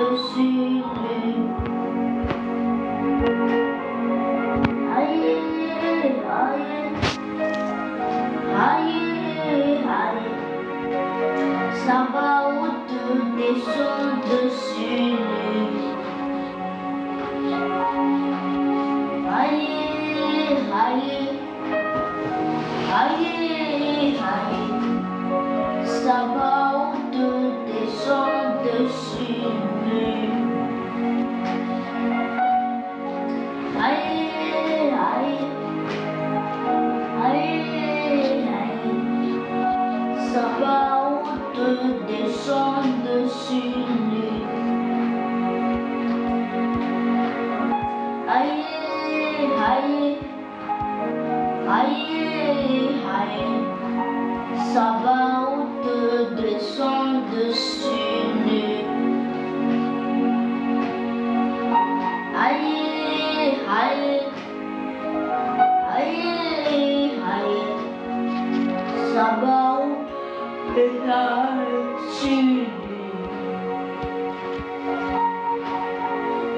dessus. Aïe, aïe, aïe, aïe. Sabaoth descend dessus. Aïe, aïe, aïe, aïe. Sabaoth descend dessus. Aïe, aïe, aïe, aïe. Sabaoth descend dessus. Aïe, aïe, aïe, aïe. Sabaoth descend dessus. Aïe, aïe, aïe, aïe. Sabaoth descend dessus.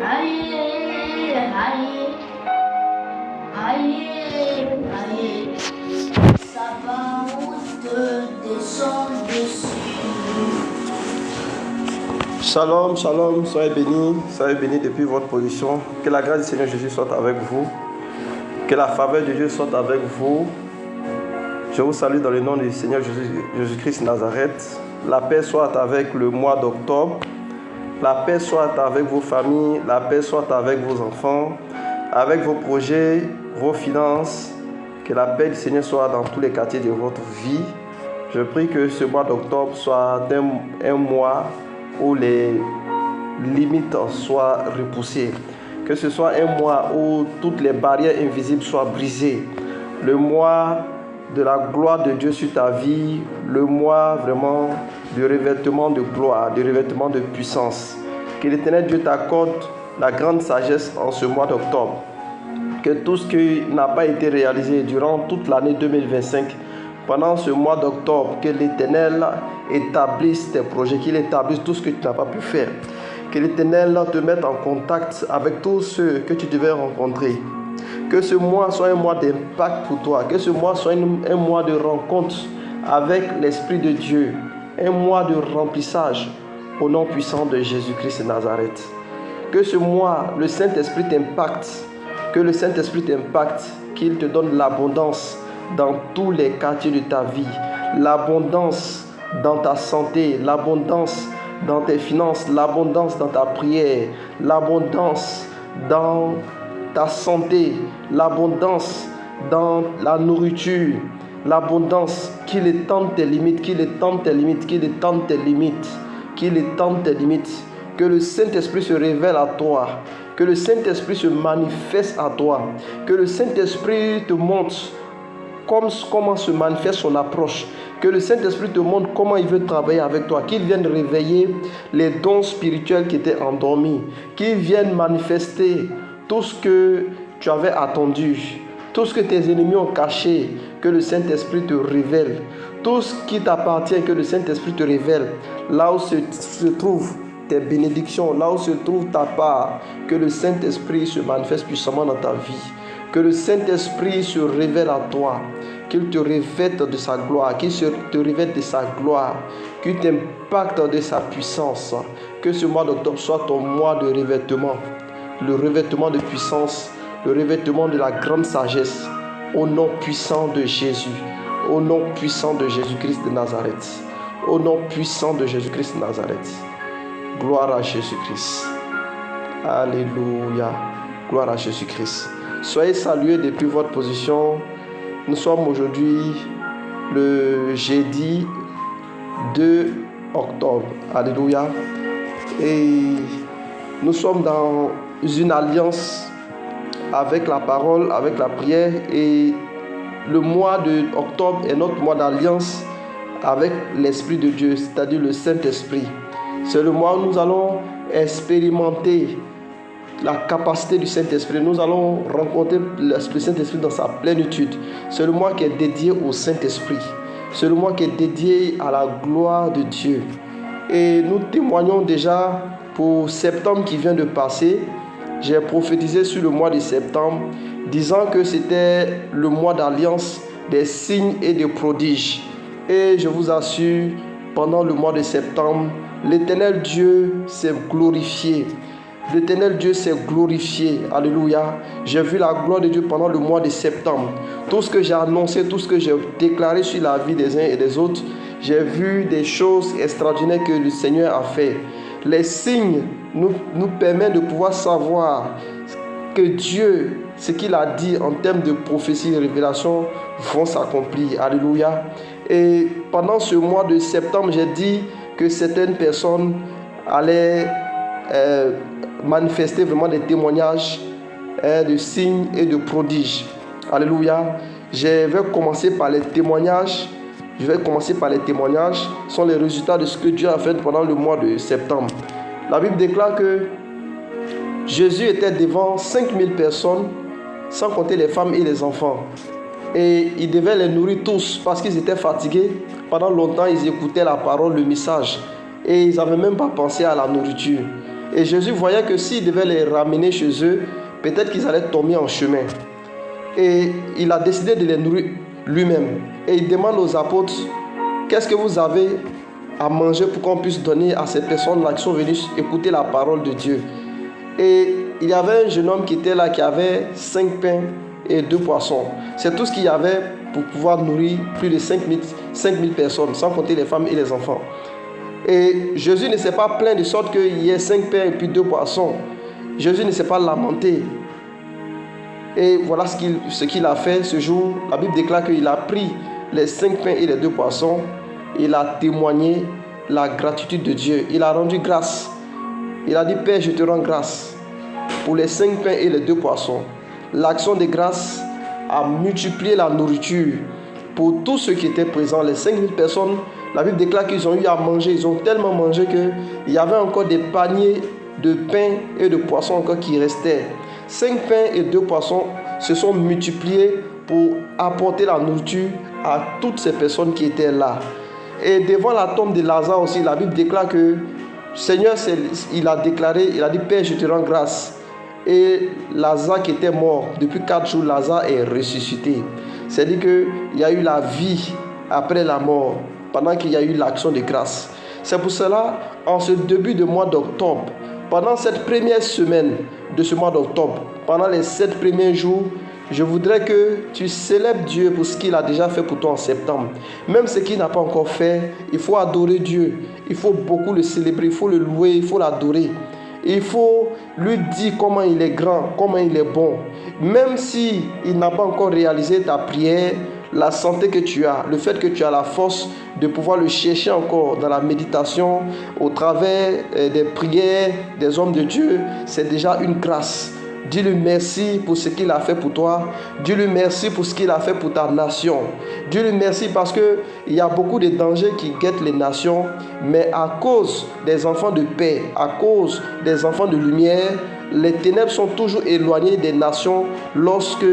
Aïe, aïe, aïe, aïe. Sabaoth descend dessus. Shalom, shalom, soyez bénis depuis votre position. Que la grâce du Seigneur Jésus soit avec vous. Que la faveur de Dieu soit avec vous. Je vous salue dans le nom du Seigneur Jésus-Christ Nazareth. La paix soit avec le mois d'octobre. La paix soit avec vos familles. La paix soit avec vos enfants, avec vos projets, vos finances. Que la paix du Seigneur soit dans tous les quartiers de votre vie. Je prie que ce mois d'octobre soit un mois où les limites soient repoussées. Que ce soit un mois où toutes les barrières invisibles soient brisées. Le mois de la gloire de Dieu sur ta vie. Le mois vraiment du revêtement de gloire, du revêtement de puissance. Que l'Éternel Dieu t'accorde la grande sagesse en ce mois d'octobre. Que tout ce qui n'a pas été réalisé durant toute l'année 2025, pendant ce mois d'octobre, que l'Éternel établisse tes projets, qu'il établisse tout ce que tu n'as pas pu faire. Que l'Éternel te mette en contact avec tous ceux que tu devais rencontrer. Que ce mois soit un mois d'impact pour toi. Que ce mois soit un mois de rencontre avec l'Esprit de Dieu. Un mois de remplissage au nom puissant de Jésus-Christ de Nazareth. Que ce mois, le Saint-Esprit t'impacte. Que le Saint-Esprit t'impacte. Qu'il te donne l'abondance dans tous les quartiers de ta vie. L'abondance dans ta santé. L'abondance dans tes finances. L'abondance dans ta prière. L'abondance dans ta santé, l'abondance dans la nourriture, l'abondance, qu'il étende tes limites, qu'il étende tes limites, qu'il étende tes limites, qu'il étende tes limites, que le Saint-Esprit se révèle à toi, que le Saint-Esprit se manifeste à toi, que le Saint-Esprit te montre comment se manifeste son approche, que le Saint-Esprit te montre comment il veut travailler avec toi, qu'il vienne réveiller les dons spirituels qui étaient endormis, qu'il vienne manifester tout ce que tu avais attendu, tout ce que tes ennemis ont caché, que le Saint-Esprit te révèle. Tout ce qui t'appartient, que le Saint-Esprit te révèle. Là où se trouvent tes bénédictions, là où se trouve ta part, que le Saint-Esprit se manifeste puissamment dans ta vie. Que le Saint-Esprit se révèle à toi, qu'il te revête de sa gloire, qu'il te revête de sa gloire, qu'il t'impacte de sa puissance. Que ce mois d'octobre soit ton mois de revêtement. Le revêtement de puissance, le revêtement de la grande sagesse, au nom puissant de Jésus, au nom puissant de Jésus-Christ de Nazareth, au nom puissant de Jésus-Christ de Nazareth. Gloire à Jésus-Christ. Alléluia. Gloire à Jésus-Christ. Soyez salués depuis votre position. Nous sommes aujourd'hui le jeudi 2 octobre. Alléluia. Et nous sommes dans une alliance avec la parole, avec la prière, et le mois d'octobre est notre mois d'alliance avec l'Esprit de Dieu, c'est-à-dire le Saint-Esprit. C'est le mois où nous allons expérimenter la capacité du Saint-Esprit. Nous allons rencontrer le Saint-Esprit dans sa plénitude. C'est le mois qui est dédié au Saint-Esprit. C'est le mois qui est dédié à la gloire de Dieu. Et nous témoignons déjà pour septembre qui vient de passer. J'ai prophétisé sur le mois de septembre, disant que c'était le mois d'alliance, des signes et des prodiges. Et je vous assure, pendant le mois de septembre, l'Éternel Dieu s'est glorifié. L'Éternel Dieu s'est glorifié. Alléluia. J'ai vu la gloire de Dieu pendant le mois de septembre. Tout ce que j'ai annoncé, tout ce que j'ai déclaré sur la vie des uns et des autres, j'ai vu des choses extraordinaires que le Seigneur a fait. Les signes nous permettent de pouvoir savoir que Dieu, ce qu'il a dit en termes de prophétie et révélation, vont s'accomplir. Alléluia. Et pendant ce mois de septembre, j'ai dit que certaines personnes allaient manifester vraiment des témoignages de signes et de prodiges. Alléluia. Je vais commencer par les témoignages. Ce sont les résultats de ce que Dieu a fait pendant le mois de septembre. La Bible déclare que Jésus était devant 5000 personnes, sans compter les femmes et les enfants. Et il devait les nourrir tous parce qu'ils étaient fatigués. Pendant longtemps, ils écoutaient la parole, le message. Et ils n'avaient même pas pensé à la nourriture. Et Jésus voyait que s'il devait les ramener chez eux, peut-être qu'ils allaient tomber en chemin. Et il a décidé de les nourrir lui-même. Et il demande aux apôtres, qu'est-ce que vous avez à manger pour qu'on puisse donner à ces personnes-là qui sont venues écouter la parole de Dieu. Et il y avait un jeune homme qui était là, qui avait 5 pains et 2 poissons. C'est tout ce qu'il y avait pour pouvoir nourrir plus de 5000 personnes, sans compter les femmes et les enfants. Et Jésus ne s'est pas plaint de sorte qu'il y ait 5 pains et puis 2 poissons. Jésus ne s'est pas lamenté. Et voilà ce qu'il a fait ce jour. La Bible déclare qu'il a pris les 5 pains et les 2 poissons. Il a témoigné la gratitude de Dieu. Il a rendu grâce. Il a dit, Père, je te rends grâce pour les 5 pains et les 2 poissons. L'action de grâce a multiplié la nourriture pour tous ceux qui étaient présents. Les 5000 personnes, la Bible déclare qu'ils ont eu à manger. Ils ont tellement mangé qu'il y avait encore des paniers de pain et de poissons encore qui restaient. 5 pains et 2 poissons se sont multipliés pour apporter la nourriture à toutes ces personnes qui étaient là. Et devant la tombe de Lazare aussi, la Bible déclare que Seigneur, il a déclaré, il a dit, Père, je te rends grâce. Et Lazare qui était mort, depuis 4 jours, Lazare est ressuscité. C'est-à-dire qu'il y a eu la vie après la mort, pendant qu'il y a eu l'action de grâce. C'est pour cela, en ce début de mois d'octobre, pendant cette première semaine de ce mois d'octobre, pendant les 7 premiers jours, je voudrais que tu célèbres Dieu pour ce qu'il a déjà fait pour toi en septembre. Même ce qu'il n'a pas encore fait, il faut adorer Dieu. Il faut beaucoup le célébrer, il faut le louer, il faut l'adorer. Il faut lui dire comment il est grand, comment il est bon. Même si il n'a pas encore réalisé ta prière, la santé que tu as, le fait que tu as la force de pouvoir le chercher encore dans la méditation, au travers des prières des hommes de Dieu, c'est déjà une grâce. Dis-lui merci pour ce qu'il a fait pour toi. Dis-lui merci pour ce qu'il a fait pour ta nation. Dis-lui merci parce qu'il y a beaucoup de dangers qui guettent les nations. Mais à cause des enfants de paix, à cause des enfants de lumière, les ténèbres sont toujours éloignées des nations lorsque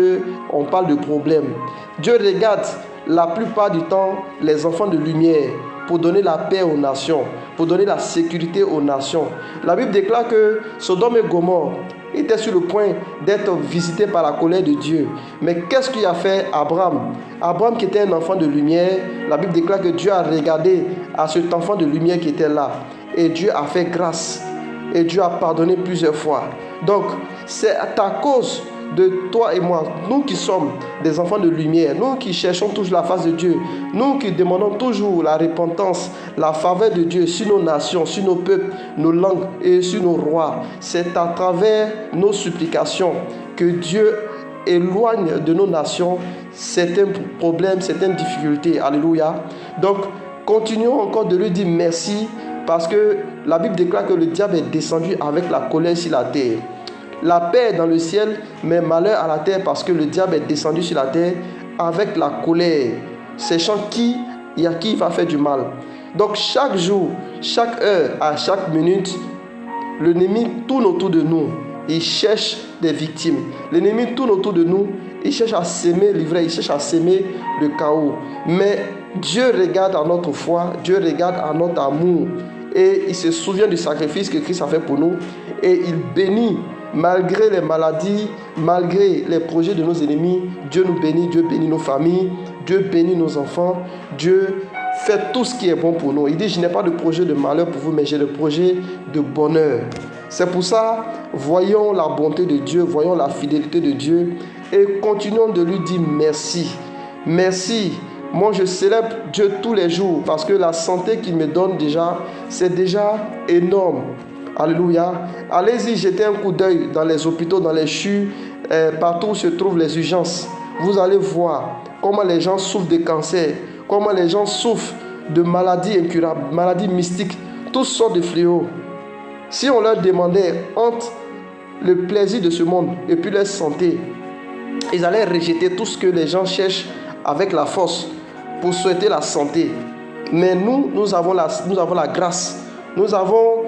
on parle de problèmes. Dieu regarde la plupart du temps les enfants de lumière pour donner la paix aux nations, pour donner la sécurité aux nations. La Bible déclare que Sodome et Gomorrhe était sur le point d'être visité par la colère de Dieu. Mais qu'est-ce qu'il a fait Abraham? Abraham qui était un enfant de lumière, la Bible déclare que Dieu a regardé à cet enfant de lumière qui était là. Et Dieu a fait grâce. Et Dieu a pardonné plusieurs fois. Donc, c'est à cause de toi et moi, nous qui sommes des enfants de lumière, nous qui cherchons toujours la face de Dieu, nous qui demandons toujours la repentance, la faveur de Dieu sur nos nations, sur nos peuples, nos langues et sur nos rois. C'est à travers nos supplications que Dieu éloigne de nos nations certains problèmes, certaines difficultés. Alléluia. Donc, continuons encore de lui dire merci parce que la Bible déclare que le diable est descendu avec la colère sur la terre. La paix est dans le ciel, mais malheur à la terre parce que le diable est descendu sur la terre avec la colère, sachant qui va faire du mal. Donc chaque jour, chaque heure, à chaque minute, l'ennemi tourne autour de nous. Il cherche des victimes. L'ennemi tourne autour de nous. Il cherche à s'aimer l'ivraie, il cherche à s'aimer le chaos. Mais Dieu regarde à notre foi, Dieu regarde à notre amour. et il se souvient du sacrifice que Christ a fait pour nous et il bénit. Malgré les maladies, malgré les projets de nos ennemis, Dieu nous bénit, Dieu bénit nos familles, Dieu bénit nos enfants, Dieu fait tout ce qui est bon pour nous. Il dit, je n'ai pas de projet de malheur pour vous, mais j'ai le projet de bonheur. C'est pour ça, voyons la bonté de Dieu, voyons la fidélité de Dieu et continuons de lui dire merci. Merci. Moi, je célèbre Dieu tous les jours parce que la santé qu'il me donne déjà, c'est déjà énorme. Alléluia. Allez-y, jetez un coup d'œil dans les hôpitaux, dans les CHU, partout où se trouvent les urgences. Vous allez voir comment les gens souffrent de cancer, comment les gens souffrent de maladies incurables, maladies mystiques, toutes sortes de fléaux. Si on leur demandait entre le plaisir de ce monde et puis leur santé, ils allaient rejeter tout ce que les gens cherchent avec la force pour souhaiter la santé. Mais nous avons la grâce. Nous avons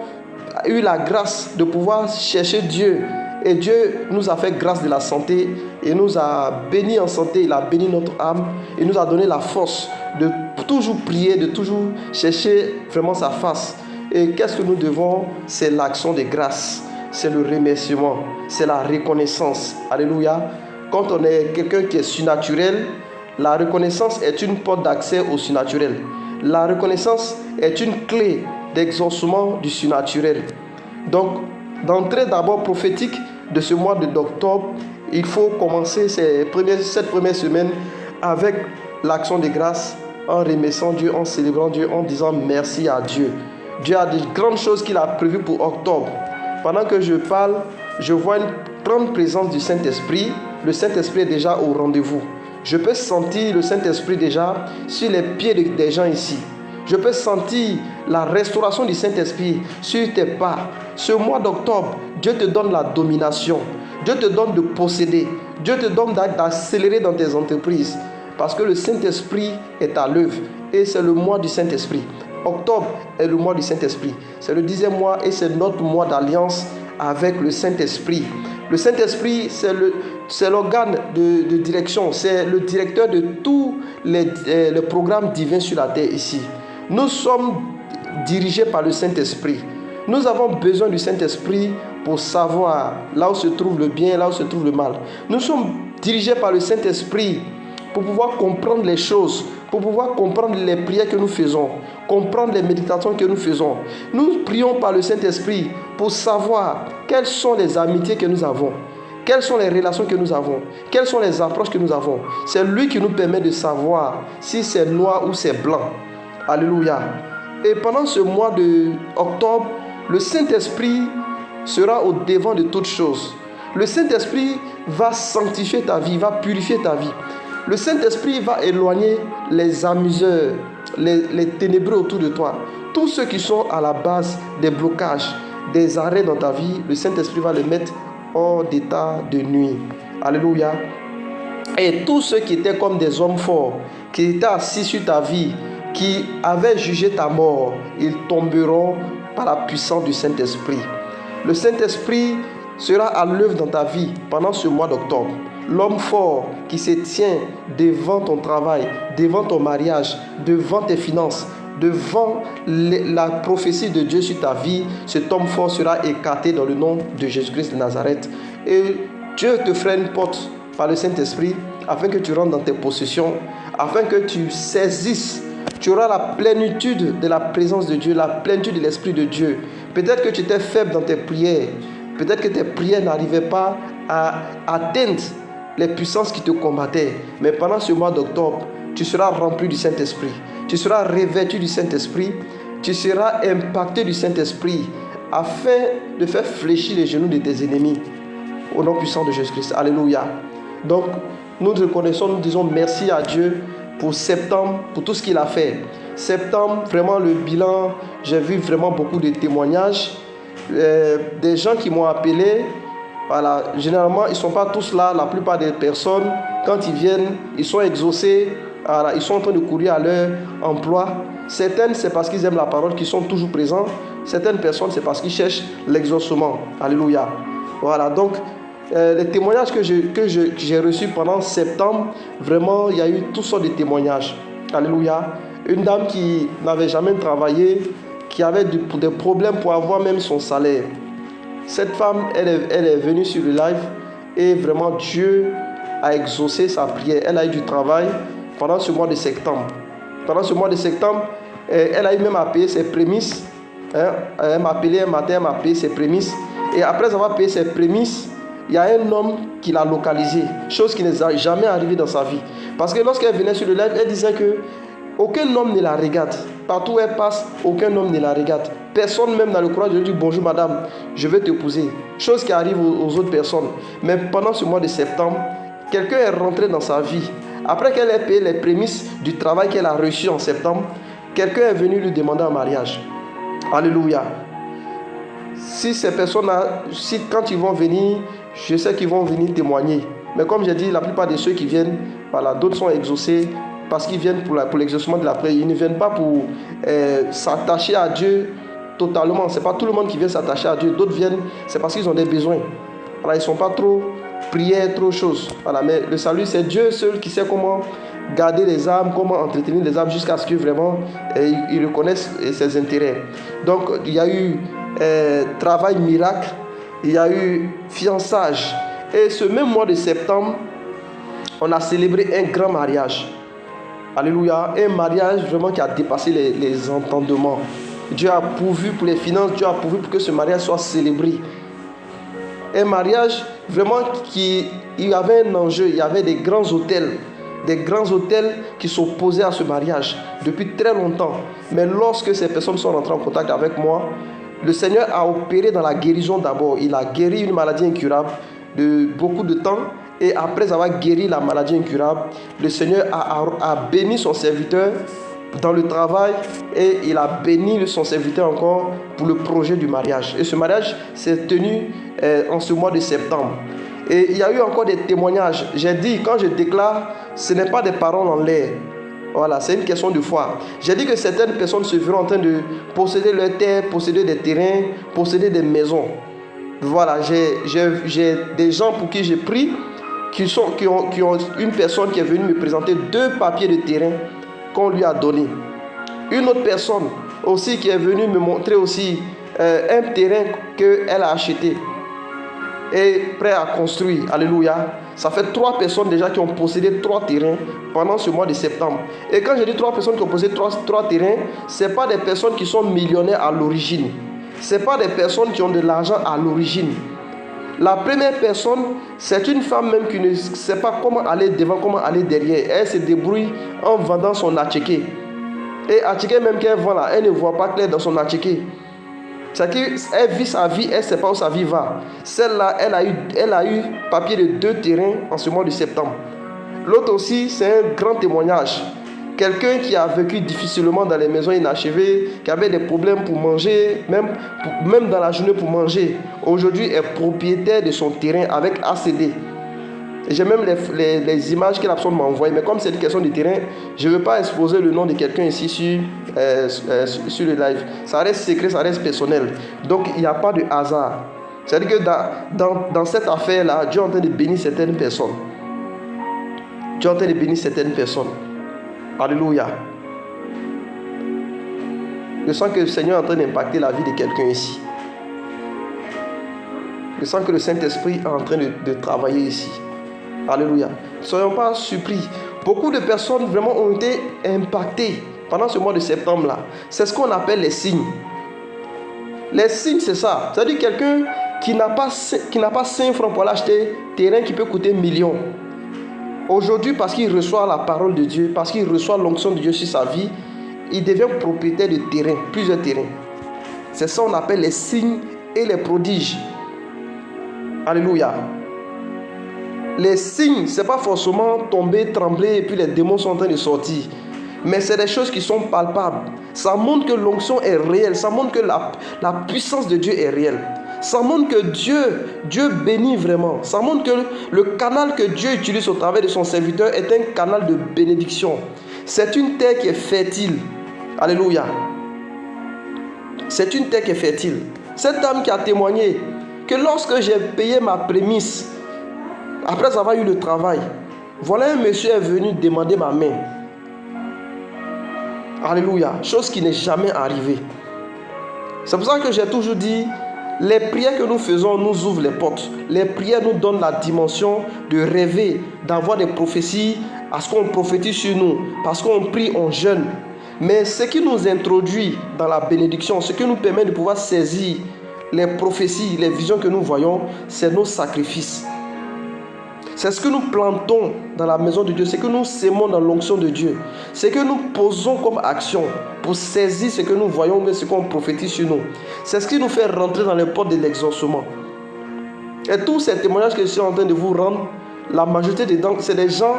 eu la grâce de pouvoir chercher Dieu. Et Dieu nous a fait grâce de la santé et nous a bénis en santé. Il a béni notre âme et nous a donné la force de toujours prier, de toujours chercher vraiment sa face. Et qu'est-ce que nous devons? C'est l'action de grâce, c'est le remerciement, c'est la reconnaissance. Alléluia. Quand on est quelqu'un qui est surnaturel, la reconnaissance est une porte d'accès au surnaturel. La reconnaissance est une clé d'exaucement du surnaturel. Donc, d'entrée d'abord prophétique de ce mois d'octobre, il faut commencer cette première semaine avec l'action de grâce, en remerciant Dieu, en célébrant Dieu, en disant merci à Dieu. Dieu a de grandes choses qu'il a prévues pour octobre. Pendant que je parle, je vois une grande présence du Saint-Esprit. Le Saint-Esprit est déjà au rendez-vous. Je peux sentir le Saint-Esprit déjà sur les pieds des gens ici. Je peux sentir la restauration du Saint-Esprit sur tes pas. Ce mois d'octobre, Dieu te donne la domination. Dieu te donne de posséder. Dieu te donne d'accélérer dans tes entreprises. Parce que le Saint-Esprit est à l'œuvre. Et c'est le mois du Saint-Esprit. Octobre est le mois du Saint-Esprit. C'est le 10e mois et c'est notre mois d'alliance avec le Saint-Esprit. Le Saint-Esprit, c'est l'organe de direction. C'est le directeur de tous les programmes divins sur la terre ici. Nous sommes dirigés par le Saint-Esprit. Nous avons besoin du Saint-Esprit pour savoir là où se trouve le bien, là où se trouve le mal. Nous sommes dirigés par le Saint-Esprit pour pouvoir comprendre les choses, pour pouvoir comprendre les prières que nous faisons, comprendre les méditations que nous faisons. Nous prions par le Saint-Esprit pour savoir quelles sont les amitiés que nous avons, quelles sont les relations que nous avons, quelles sont les approches que nous avons. C'est lui qui nous permet de savoir si c'est noir ou c'est blanc. Alléluia. Et pendant ce mois d'octobre, le Saint-Esprit sera au devant de toutes choses. Le Saint-Esprit va sanctifier ta vie, va purifier ta vie. Le Saint-Esprit va éloigner les amuseurs, les ténébreux autour de toi. Tous ceux qui sont à la base des blocages, des arrêts dans ta vie, le Saint-Esprit va les mettre hors d'état de nuit. Alléluia. Et tous ceux qui étaient comme des hommes forts, qui étaient assis sur ta vie, qui avaient jugé ta mort, ils tomberont par la puissance du Saint-Esprit. Le Saint-Esprit sera à l'œuvre dans ta vie pendant ce mois d'octobre. L'homme fort qui se tient devant ton travail, devant ton mariage, devant tes finances, devant la prophétie de Dieu sur ta vie, cet homme fort sera écarté dans le nom de Jésus-Christ de Nazareth. Et Dieu te fera une porte par le Saint-Esprit afin que tu rentres dans tes possessions, afin que tu saisisses. Tu auras la plénitude de la présence de Dieu, la plénitude de l'Esprit de Dieu. Peut-être que tu étais faible dans tes prières. Peut-être que tes prières n'arrivaient pas à atteindre les puissances qui te combattaient. Mais pendant ce mois d'octobre, tu seras rempli du Saint-Esprit. Tu seras revêtu du Saint-Esprit. Tu seras impacté du Saint-Esprit afin de faire fléchir les genoux de tes ennemis. Au nom puissant de Jésus-Christ. Alléluia. Donc, nous reconnaissons, nous disons merci à Dieu pour septembre, pour tout ce qu'il a fait. Septembre, vraiment le bilan, j'ai vu vraiment beaucoup de témoignages. Des gens qui m'ont appelé, voilà, généralement ils ne sont pas tous là, la plupart des personnes, quand ils viennent, ils sont exaucés, voilà, ils sont en train de courir à leur emploi. Certaines, c'est parce qu'ils aiment la parole, qu'ils sont toujours présents. Certaines personnes, c'est parce qu'ils cherchent l'exaucement. Alléluia. Voilà, donc les témoignages que j'ai reçus pendant septembre, vraiment, il y a eu toutes sortes de témoignages. Alléluia. Une dame qui n'avait jamais travaillé, qui avait des problèmes pour avoir même son salaire. Cette femme, elle est venue sur le live et vraiment Dieu a exaucé sa prière. Elle a eu du travail pendant ce mois de septembre. Pendant ce mois de septembre, elle a eu même à payer ses prémices. Elle m'a appelé un matin, elle m'a payé ses prémices. Et après avoir payé ses prémices, il y a un homme qui l'a localisé, chose qui n'est jamais arrivée dans sa vie. Parce que lorsqu'elle venait sur le live, elle disait que aucun homme ne la regarde. Partout où elle passe, aucun homme ne la regarde. Personne même dans le courage de lui dire bonjour madame, je vais t'épouser. Chose qui arrive aux autres personnes. Mais pendant ce mois de septembre, quelqu'un est rentré dans sa vie. Après qu'elle ait payé les prémices du travail qu'elle a reçu en septembre, quelqu'un est venu lui demander en mariage. Alléluia. Si ces personnes-là, quand ils vont venir, je sais qu'ils vont venir témoigner. Mais comme j'ai dit, la plupart de ceux qui viennent, voilà, d'autres sont exaucés parce qu'ils viennent pour l'exaucement de la prière. Ils ne viennent pas pour s'attacher à Dieu totalement. Ce n'est pas tout le monde qui vient s'attacher à Dieu. D'autres viennent, c'est parce qu'ils ont des besoins. Voilà, ils ne sont pas trop prières, trop choses. Voilà, mais le salut, c'est Dieu seul qui sait comment garder les âmes, comment entretenir les âmes jusqu'à ce que vraiment ils reconnaissent ses intérêts. Donc, il y a eu travail miracle, il y a eu fiançage. Et ce même mois de septembre, on a célébré un grand mariage. Alléluia. Un mariage vraiment qui a dépassé les entendements. Dieu a pourvu pour les finances, Dieu a pourvu pour que ce mariage soit célébré. Un mariage vraiment il y avait un enjeu, il y avait des grands hôtels qui s'opposaient à ce mariage depuis très longtemps. Mais lorsque ces personnes sont rentrées en contact avec moi, le Seigneur a opéré dans la guérison d'abord. Il a guéri une maladie incurable de beaucoup de temps. Et après avoir guéri la maladie incurable, le Seigneur a béni son serviteur dans le travail et il a béni son serviteur encore pour le projet du mariage. Et ce mariage s'est tenu en ce mois de septembre. Et il y a eu encore des témoignages. J'ai dit, quand je déclare, ce n'est pas des paroles en l'air. Voilà, c'est une question de foi. J'ai dit que certaines personnes se verront en train de posséder leur terre, posséder des terrains, posséder des maisons. Voilà, j'ai des gens pour qui j'ai pris, qui ont une personne qui est venue me présenter 2 papiers de terrain qu'on lui a donné. Une autre personne aussi qui est venue me montrer aussi un terrain qu'elle a acheté et prêt à construire. Alléluia. Ça fait 3 personnes déjà qui ont possédé 3 terrains pendant ce mois de septembre. Et quand je dis 3 personnes qui ont possédé 3 terrains, ce n'est pas des personnes qui sont millionnaires à l'origine. Ce n'est pas des personnes qui ont de l'argent à l'origine. La première personne, c'est une femme même qui ne sait pas comment aller devant, comment aller derrière. Elle se débrouille en vendant son attiqué. Et attiqué même qu'elle vend là, elle ne voit pas clair dans son attiqué. C'est-à-dire qu'elle vit sa vie, elle ne sait pas où sa vie va. Celle-là, elle a eu papier de 2 terrains en ce mois de septembre. L'autre aussi, c'est un grand témoignage. Quelqu'un qui a vécu difficilement dans les maisons inachevées, qui avait des problèmes pour manger, même dans la journée pour manger, aujourd'hui est propriétaire de son terrain avec ACD. Et j'ai même les images que la personne m'a envoyées. Mais comme c'est une question de terrain, je ne veux pas exposer le nom de quelqu'un ici sur le live. Ça reste secret, ça reste personnel. Donc il n'y a pas de hasard. C'est-à-dire que dans cette affaire-là, Dieu est en train de bénir certaines personnes. Dieu est en train de bénir certaines personnes. Alléluia. Je sens que le Seigneur est en train d'impacter la vie de quelqu'un ici. Je sens que le Saint-Esprit est en train de travailler ici. Alléluia. Ne soyons pas surpris. Beaucoup de personnes vraiment ont été impactées pendant ce mois de septembre-là. C'est ce qu'on appelle les signes. Les signes, c'est ça. C'est-à-dire quelqu'un qui n'a pas 5 francs pour l'acheter, terrain qui peut coûter millions. Aujourd'hui, parce qu'il reçoit la parole de Dieu, parce qu'il reçoit l'onction de Dieu sur sa vie, il devient propriétaire de terrain, plusieurs terrains. C'est ça qu'on appelle les signes et les prodiges. Alléluia. Les signes, ce n'est pas forcément tomber, trembler et puis les démons sont en train de sortir. Mais c'est des choses qui sont palpables. Ça montre que l'onction est réelle. Ça montre que la puissance de Dieu est réelle. Ça montre que Dieu bénit vraiment. Ça montre que le canal que Dieu utilise au travers de son serviteur est un canal de bénédiction. C'est une terre qui est fertile. Alléluia. C'est une terre qui est fertile. Cette dame qui a témoigné que lorsque j'ai payé ma prémisse, après avoir eu le travail, voilà un monsieur est venu demander ma main. Alléluia. Chose qui n'est jamais arrivée. C'est pour ça que j'ai toujours dit, les prières que nous faisons nous ouvrent les portes. Les prières nous donnent la dimension de rêver, d'avoir des prophéties, à ce qu'on prophétise sur nous. Parce qu'on prie, on jeûne. Mais ce qui nous introduit dans la bénédiction, ce qui nous permet de pouvoir saisir les prophéties, les visions que nous voyons, c'est nos sacrifices. C'est ce que nous plantons dans la maison de Dieu, c'est ce que nous sémons dans l'onction de Dieu, c'est ce que nous posons comme action pour saisir ce que nous voyons, mais ce qu'on prophétise sur nous. C'est ce qui nous fait rentrer dans les portes de l'exaucement. Et tous ces témoignages que je suis en train de vous rendre, la majorité dedans, c'est des gens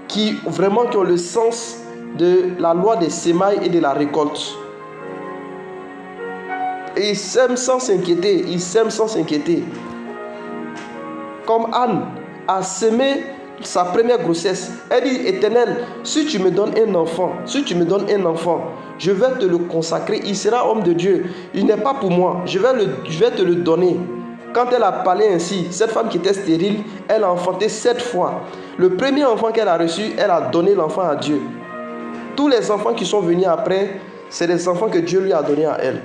qui vraiment qui ont le sens de la loi des semailles et de la récolte. Et ils sèment sans s'inquiéter, ils sèment sans s'inquiéter. Comme Anne a sémé sa première grossesse, elle dit: Éternel, si tu me donnes un enfant, je vais te le consacrer, il sera homme de Dieu. Il n'est pas pour moi, je vais te le donner. Quand elle a parlé ainsi, cette femme qui était stérile, elle a enfanté 7 fois. Le premier enfant qu'elle a reçu, elle a donné l'enfant à Dieu. Tous les enfants qui sont venus après, c'est des enfants que Dieu lui a donnés à elle.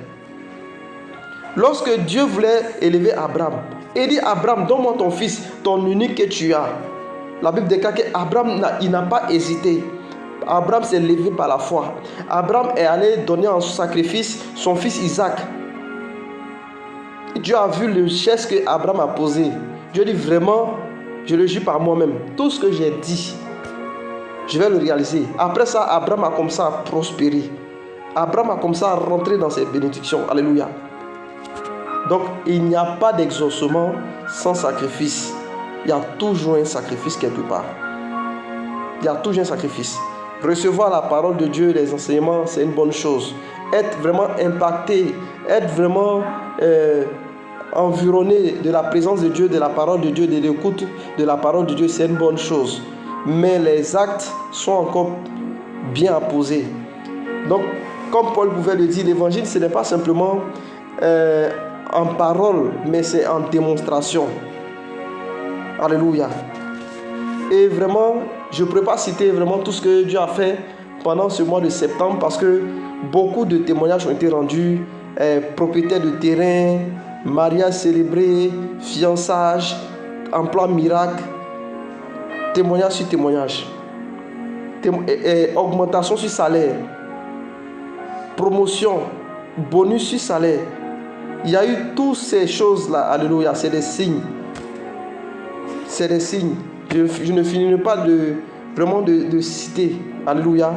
Lorsque Dieu voulait élever Abraham, il dit: Abraham, donne-moi ton fils, ton unique que tu as. La Bible déclare qu'Abraham n'a pas hésité. Abraham s'est levé par la foi. Abraham est allé donner en sacrifice son fils Isaac. Dieu a vu le geste que Abraham a posé. Dieu dit: vraiment, je le jure par moi-même. Tout ce que j'ai dit, je vais le réaliser. Après ça, Abraham a commencé à prospérer. Abraham a commencé à rentrer dans ses bénédictions. Alléluia. Donc, il n'y a pas d'exaucement sans sacrifice. Il y a toujours un sacrifice quelque part. Il y a toujours un sacrifice. Recevoir la parole de Dieu, les enseignements, c'est une bonne chose. Être vraiment impacté, être vraiment environné de la présence de Dieu, de la parole de Dieu, de l'écoute de la parole de Dieu, c'est une bonne chose. Mais les actes sont encore bien à poser. Donc, comme Paul pouvait le dire, l'évangile, ce n'est pas simplement en parole, mais c'est en démonstration. Alléluia. Et vraiment, je ne pourrais pas citer vraiment tout ce que Dieu a fait pendant ce mois de septembre, parce que beaucoup de témoignages ont été rendus, propriétaires de terrain, mariage célébré, fiançage, emploi miracle, témoignage sur témoignage, augmentation sur salaire, promotion, bonus sur salaire. Il y a eu toutes ces choses-là. Alléluia. C'est des signes. C'est des signes. Je ne finirai pas de citer. Alléluia.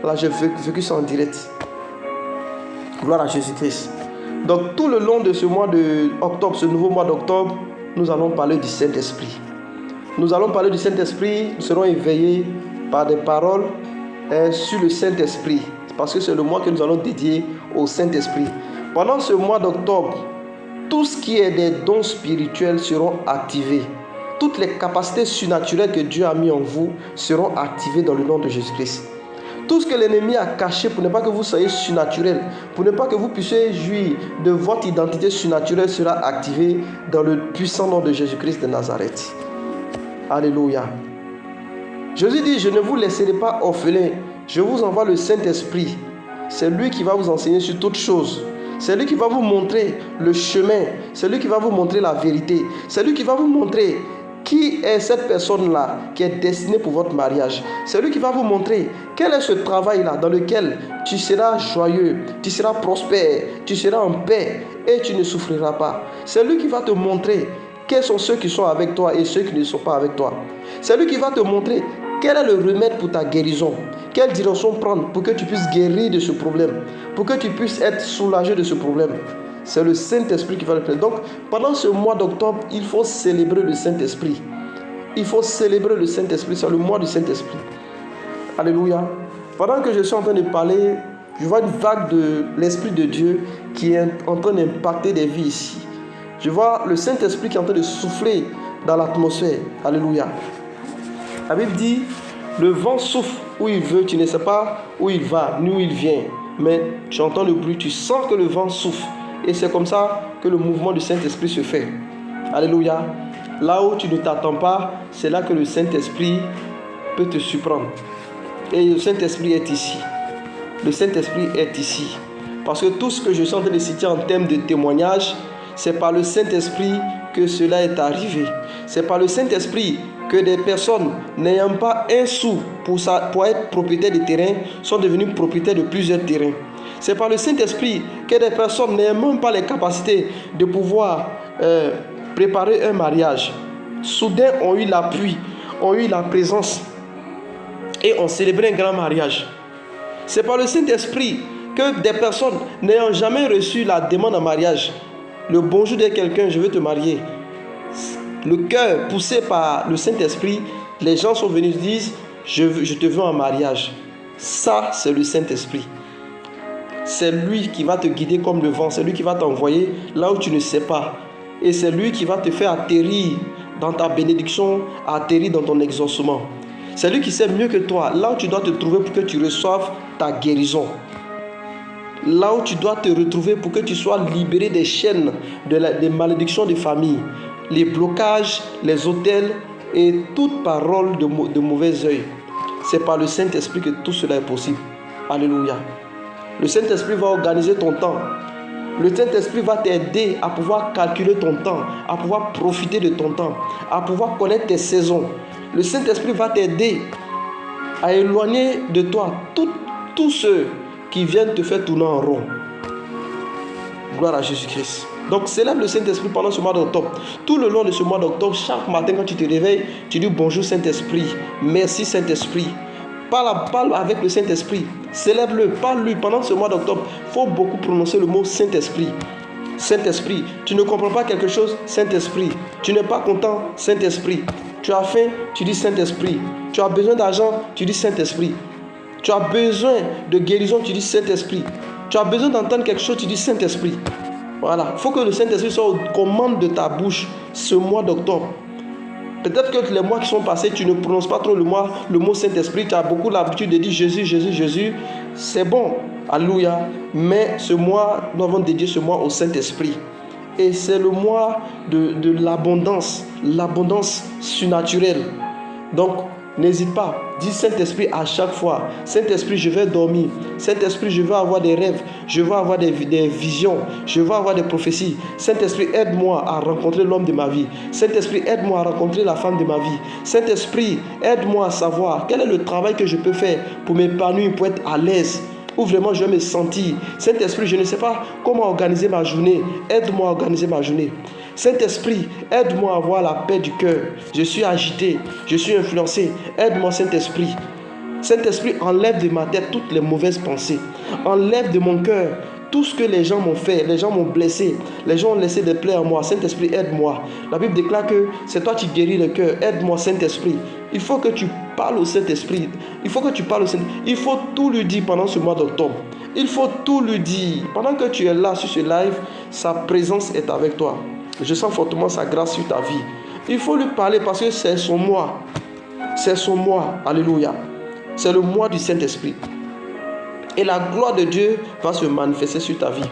Là, j'ai vécu ça en direct. Gloire à Jésus-Christ. Donc, tout le long de ce mois d'octobre, ce nouveau mois d'octobre, nous allons parler du Saint-Esprit. Nous allons parler du Saint-Esprit. Nous serons éveillés par des paroles sur le Saint-Esprit. Parce que c'est le mois que nous allons dédier au Saint-Esprit. Pendant ce mois d'octobre, tout ce qui est des dons spirituels seront activés. Toutes les capacités surnaturelles que Dieu a mis en vous seront activées dans le nom de Jésus-Christ. Tout ce que l'ennemi a caché pour ne pas que vous soyez surnaturel, pour ne pas que vous puissiez jouir de votre identité surnaturelle, sera activé dans le puissant nom de Jésus-Christ de Nazareth. Alléluia. Jésus dit: je ne vous laisserai pas orphelins, je vous envoie le Saint-Esprit. C'est lui qui va vous enseigner sur toutes choses. C'est lui qui va vous montrer le chemin. C'est lui qui va vous montrer la vérité. C'est lui qui va vous montrer qui est cette personne-là qui est destinée pour votre mariage. C'est lui qui va vous montrer quel est ce travail-là dans lequel tu seras joyeux, tu seras prospère, tu seras en paix et tu ne souffriras pas. C'est lui qui va te montrer quels sont ceux qui sont avec toi et ceux qui ne sont pas avec toi. C'est lui qui va te montrer quel est le remède pour ta guérison. Quelle direction prendre pour que tu puisses guérir de ce problème, pour que tu puisses être soulagé de ce problème. C'est le Saint-Esprit qui va le faire. Donc, pendant ce mois d'octobre, il faut célébrer le Saint-Esprit. Il faut célébrer le Saint-Esprit. C'est le mois du Saint-Esprit. Alléluia. Pendant que je suis en train de parler, je vois une vague de l'Esprit de Dieu qui est en train d'impacter des vies ici. Je vois le Saint-Esprit qui est en train de souffler dans l'atmosphère. Alléluia. La Bible dit: le vent souffle où il veut, tu ne sais pas où il va, ni où il vient. Mais tu entends le bruit, tu sens que le vent souffle. Et c'est comme ça que le mouvement du Saint-Esprit se fait. Alléluia. Là où tu ne t'attends pas, c'est là que le Saint-Esprit peut te surprendre. Et le Saint-Esprit est ici. Le Saint-Esprit est ici. Parce que tout ce que je suis en train de citer en termes de témoignage, c'est par le Saint-Esprit que cela est arrivé. C'est par le Saint-Esprit que des personnes n'ayant pas un sou pour être propriétaires de terrain sont devenues propriétaires de plusieurs terrains. C'est par le Saint-Esprit que des personnes n'ayant même pas les capacités de pouvoir préparer un mariage, soudain ont eu l'appui, ont eu la présence et ont célébré un grand mariage. C'est par le Saint-Esprit que des personnes n'ayant jamais reçu la demande en mariage, le bonjour de quelqu'un, je veux te marier, le cœur poussé par le Saint-Esprit, les gens sont venus et disent, je te veux en mariage. Ça, c'est le Saint-Esprit. C'est lui qui va te guider comme le vent, c'est lui qui va t'envoyer là où tu ne sais pas. Et c'est lui qui va te faire atterrir dans ta bénédiction, atterrir dans ton exaucement. C'est lui qui sait mieux que toi, là où tu dois te trouver pour que tu reçoives ta guérison. Là où tu dois te retrouver pour que tu sois libéré des chaînes, des malédictions de famille, les blocages, les autels et toute parole de mauvais œil. C'est par le Saint-Esprit que tout cela est possible. Alléluia. Le Saint-Esprit va organiser ton temps. Le Saint-Esprit va t'aider à pouvoir calculer ton temps, à pouvoir profiter de ton temps, à pouvoir connaître tes saisons. Le Saint-Esprit va t'aider à éloigner de toi tous ceux qui viennent te faire tourner en rond. Gloire à Jésus-Christ. Donc célèbre le Saint-Esprit pendant ce mois d'octobre. Tout le long de ce mois d'octobre, chaque matin quand tu te réveilles, tu dis bonjour Saint-Esprit, merci Saint-Esprit. Parle avec le Saint-Esprit, célèbre-le, parle-lui pendant ce mois d'octobre. Il faut beaucoup prononcer le mot Saint-Esprit. Saint-Esprit, tu ne comprends pas quelque chose, Saint-Esprit. Tu n'es pas content, Saint-Esprit. Tu as faim, tu dis Saint-Esprit. Tu as besoin d'argent, tu dis Saint-Esprit. Tu as besoin de guérison, tu dis Saint-Esprit. Tu as besoin d'entendre quelque chose, tu dis Saint-Esprit. Voilà, il faut que le Saint-Esprit soit aux commandes de ta bouche ce mois d'octobre. Peut-être que les mois qui sont passés, tu ne prononces pas trop le mot Saint-Esprit. Tu as beaucoup l'habitude de dire Jésus, Jésus, Jésus. C'est bon, alléluia. Mais ce mois, nous avons dédié ce mois au Saint-Esprit. Et c'est le mois de l'abondance surnaturelle. Donc, n'hésite pas, dis Saint-Esprit à chaque fois. Saint-Esprit, je vais dormir. Saint-Esprit, je veux avoir des rêves. Je veux avoir des visions. Je veux avoir des prophéties. Saint-Esprit, aide-moi à rencontrer l'homme de ma vie. Saint-Esprit, aide-moi à rencontrer la femme de ma vie. Saint-Esprit, aide-moi à savoir quel est le travail que je peux faire pour m'épanouir, pour être à l'aise. Où vraiment je vais me sentir. Saint-Esprit, je ne sais pas comment organiser ma journée. Aide-moi à organiser ma journée. Saint-Esprit, aide-moi à avoir la paix du cœur. Je suis agité, je suis influencé. Aide-moi, Saint-Esprit. Saint-Esprit, enlève de ma tête toutes les mauvaises pensées. Enlève de mon cœur tout ce que les gens m'ont fait. Les gens m'ont blessé. Les gens ont laissé des plaies en moi. Saint-Esprit, aide-moi. La Bible déclare que c'est toi qui guéris le cœur. Aide-moi, Saint-Esprit. Il faut que tu parles au Saint-Esprit. Il faut que tu parles au Saint-Esprit. Il faut tout lui dire pendant ce mois d'octobre. Il faut tout lui dire. Pendant que tu es là sur ce live, sa présence est avec toi. Je sens fortement sa grâce sur ta vie. Il faut lui parler parce que c'est son mois. C'est son mois. Alléluia. C'est le mois du Saint-Esprit. Et la gloire de Dieu va se manifester sur ta vie.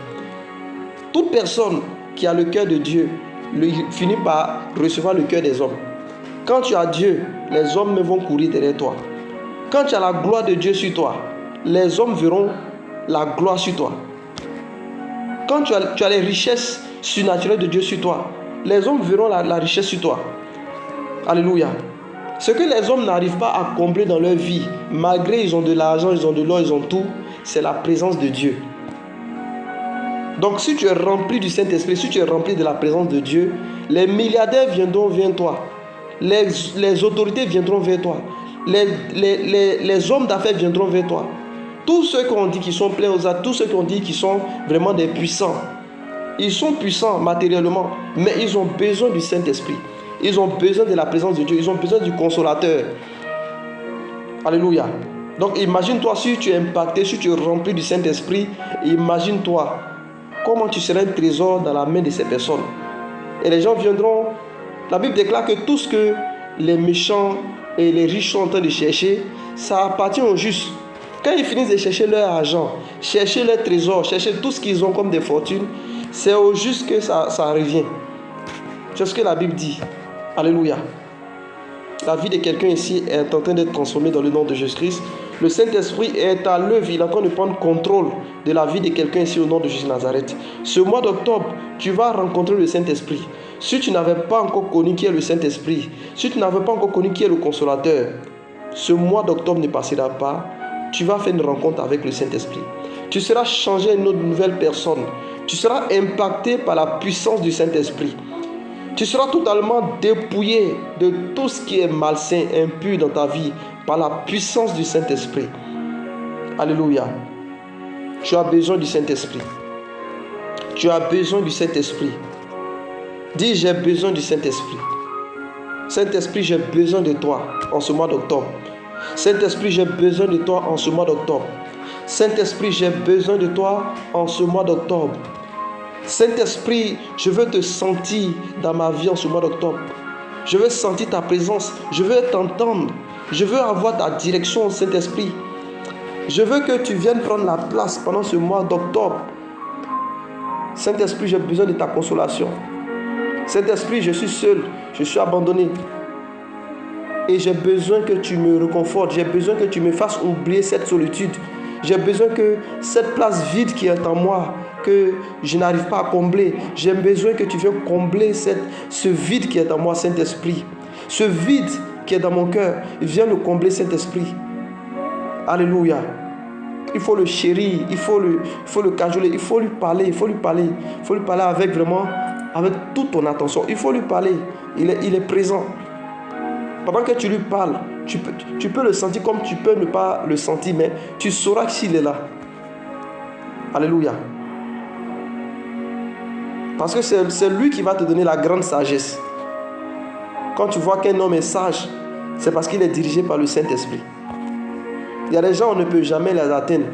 Toute personne qui a le cœur de Dieu finit par recevoir le cœur des hommes. Quand tu as Dieu, les hommes vont courir derrière toi. Quand tu as la gloire de Dieu sur toi, les hommes verront la gloire sur toi. Quand tu as les richesses surnaturelles de Dieu sur toi, les hommes verront la richesse sur toi. Alléluia. Ce que les hommes n'arrivent pas à combler dans leur vie, malgré ils ont de l'argent, ils ont de l'or, ils ont tout, c'est la présence de Dieu. Donc si tu es rempli du Saint-Esprit, si tu es rempli de la présence de Dieu, les milliardaires viendront vers toi. Les autorités viendront vers toi. Les hommes d'affaires viendront vers toi. Tous ceux qu'on dit qu'ils sont pleins aux âmes, tous ceux qu'on dit qu'ils sont vraiment des puissants, ils sont puissants matériellement, mais ils ont besoin du Saint-Esprit. Ils ont besoin de la présence de Dieu. Ils ont besoin du consolateur. Alléluia. Donc imagine-toi si tu es impacté, si tu es rempli du Saint-Esprit, imagine-toi comment tu seras un trésor dans la main de ces personnes. Et les gens viendront. La Bible déclare que tout ce que les méchants et les riches sont en train de chercher, ça appartient aux justes. Quand ils finissent de chercher leur argent, chercher leur trésor, chercher tout ce qu'ils ont comme des fortunes, c'est aux justes que ça revient. C'est ce que la Bible dit. Alléluia. La vie de quelqu'un ici est en train d'être transformée dans le nom de Jésus-Christ. Le Saint-Esprit est à l'œuvre, il est en train de prendre contrôle de la vie de quelqu'un ici au nom de Jésus de Nazareth. Ce mois d'octobre, tu vas rencontrer le Saint-Esprit. Si tu n'avais pas encore connu qui est le Saint-Esprit, si tu n'avais pas encore connu qui est le Consolateur, ce mois d'octobre ne passera pas. Tu vas faire une rencontre avec le Saint-Esprit. Tu seras changé à une autre nouvelle personne. Tu seras impacté par la puissance du Saint-Esprit. Tu seras totalement dépouillé de tout ce qui est malsain, impur dans ta vie par la puissance du Saint-Esprit. Alléluia. Tu as besoin du Saint-Esprit. Tu as besoin du Saint-Esprit. Dis, j'ai besoin du Saint-Esprit. Saint-Esprit, j'ai besoin de toi en ce mois d'octobre. Saint-Esprit, j'ai besoin de toi en ce mois d'octobre. Saint-Esprit, j'ai besoin de toi en ce mois d'octobre. Saint-Esprit, je veux te sentir dans ma vie en ce mois d'octobre. Je veux sentir ta présence. Je veux t'entendre. Je veux avoir ta direction, Saint-Esprit. Je veux que tu viennes prendre la place pendant ce mois d'octobre. Saint-Esprit, j'ai besoin de ta consolation. Saint-Esprit, je suis seul. Je suis abandonné. Et j'ai besoin que tu me réconfortes. J'ai besoin que tu me fasses oublier cette solitude. J'ai besoin que cette place vide qui est en moi, que je n'arrive pas à combler, j'ai besoin que tu viennes combler ce vide qui est en moi, Saint-Esprit. Ce vide qui est dans mon cœur, viens le combler, Saint-Esprit. Alléluia. Il faut le chérir, il faut le cajoler, il faut lui parler, il faut lui parler avec vraiment, avec toute ton attention. Il faut lui parler, il est présent. Pendant que tu lui parles, tu peux le sentir comme tu peux ne pas le sentir, mais tu sauras qu'il est là. Alléluia. Parce que c'est lui qui va te donner la grande sagesse. Quand tu vois qu'un homme est sage, c'est parce qu'il est dirigé par le Saint-Esprit. Il y a des gens, on ne peut jamais les atteindre.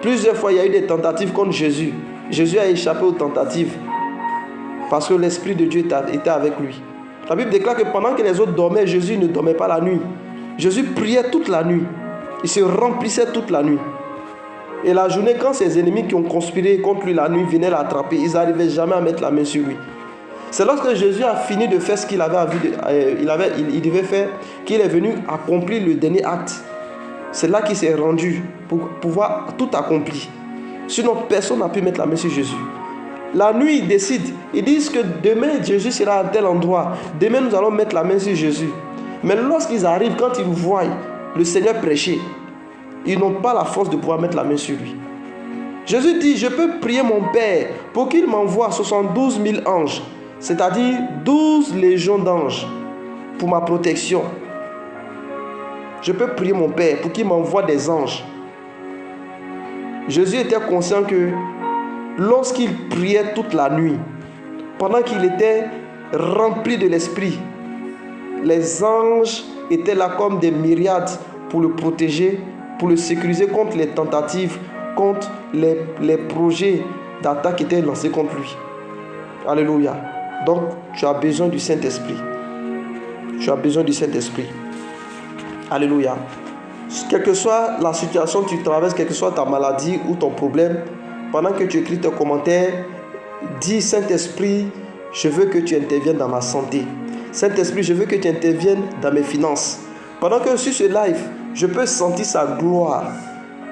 Plusieurs fois, il y a eu des tentatives contre Jésus. Jésus a échappé aux tentatives parce que l'Esprit de Dieu était avec lui. La Bible déclare que pendant que les autres dormaient, Jésus ne dormait pas la nuit. Jésus priait toute la nuit. Il se remplissait toute la nuit. Et la journée, quand ses ennemis qui ont conspiré contre lui la nuit venaient l'attraper, ils n'arrivaient jamais à mettre la main sur lui. C'est lorsque Jésus a fini de faire ce qu'il avait il devait faire, qu'il est venu accomplir le dernier acte. C'est là qu'il s'est rendu pour pouvoir tout accomplir. Sinon, personne n'a pu mettre la main sur Jésus. La nuit, ils décident. Ils disent que demain, Jésus sera à tel endroit. Demain, nous allons mettre la main sur Jésus. Mais lorsqu'ils arrivent, quand ils voient le Seigneur prêcher, ils n'ont pas la force de pouvoir mettre la main sur lui. Jésus dit, je peux prier mon Père pour qu'il m'envoie 72 000 anges, c'est-à-dire 12 légions d'anges pour ma protection. Je peux prier mon Père pour qu'il m'envoie des anges. Jésus était conscient que lorsqu'il priait toute la nuit, pendant qu'il était rempli de l'Esprit, les anges étaient là comme des myriades pour le protéger, pour le sécuriser contre les tentatives, contre les projets d'attaque qui étaient lancés contre lui. Alléluia. Donc, tu as besoin du Saint-Esprit. Tu as besoin du Saint-Esprit. Alléluia. Quelle que soit la situation que tu traverses, quelle que soit ta maladie ou ton problème, pendant que tu écris tes commentaires, dis Saint-Esprit, je veux que tu interviennes dans ma santé. Saint-Esprit, je veux que tu interviennes dans mes finances. Pendant que sur ce live, je peux sentir sa gloire.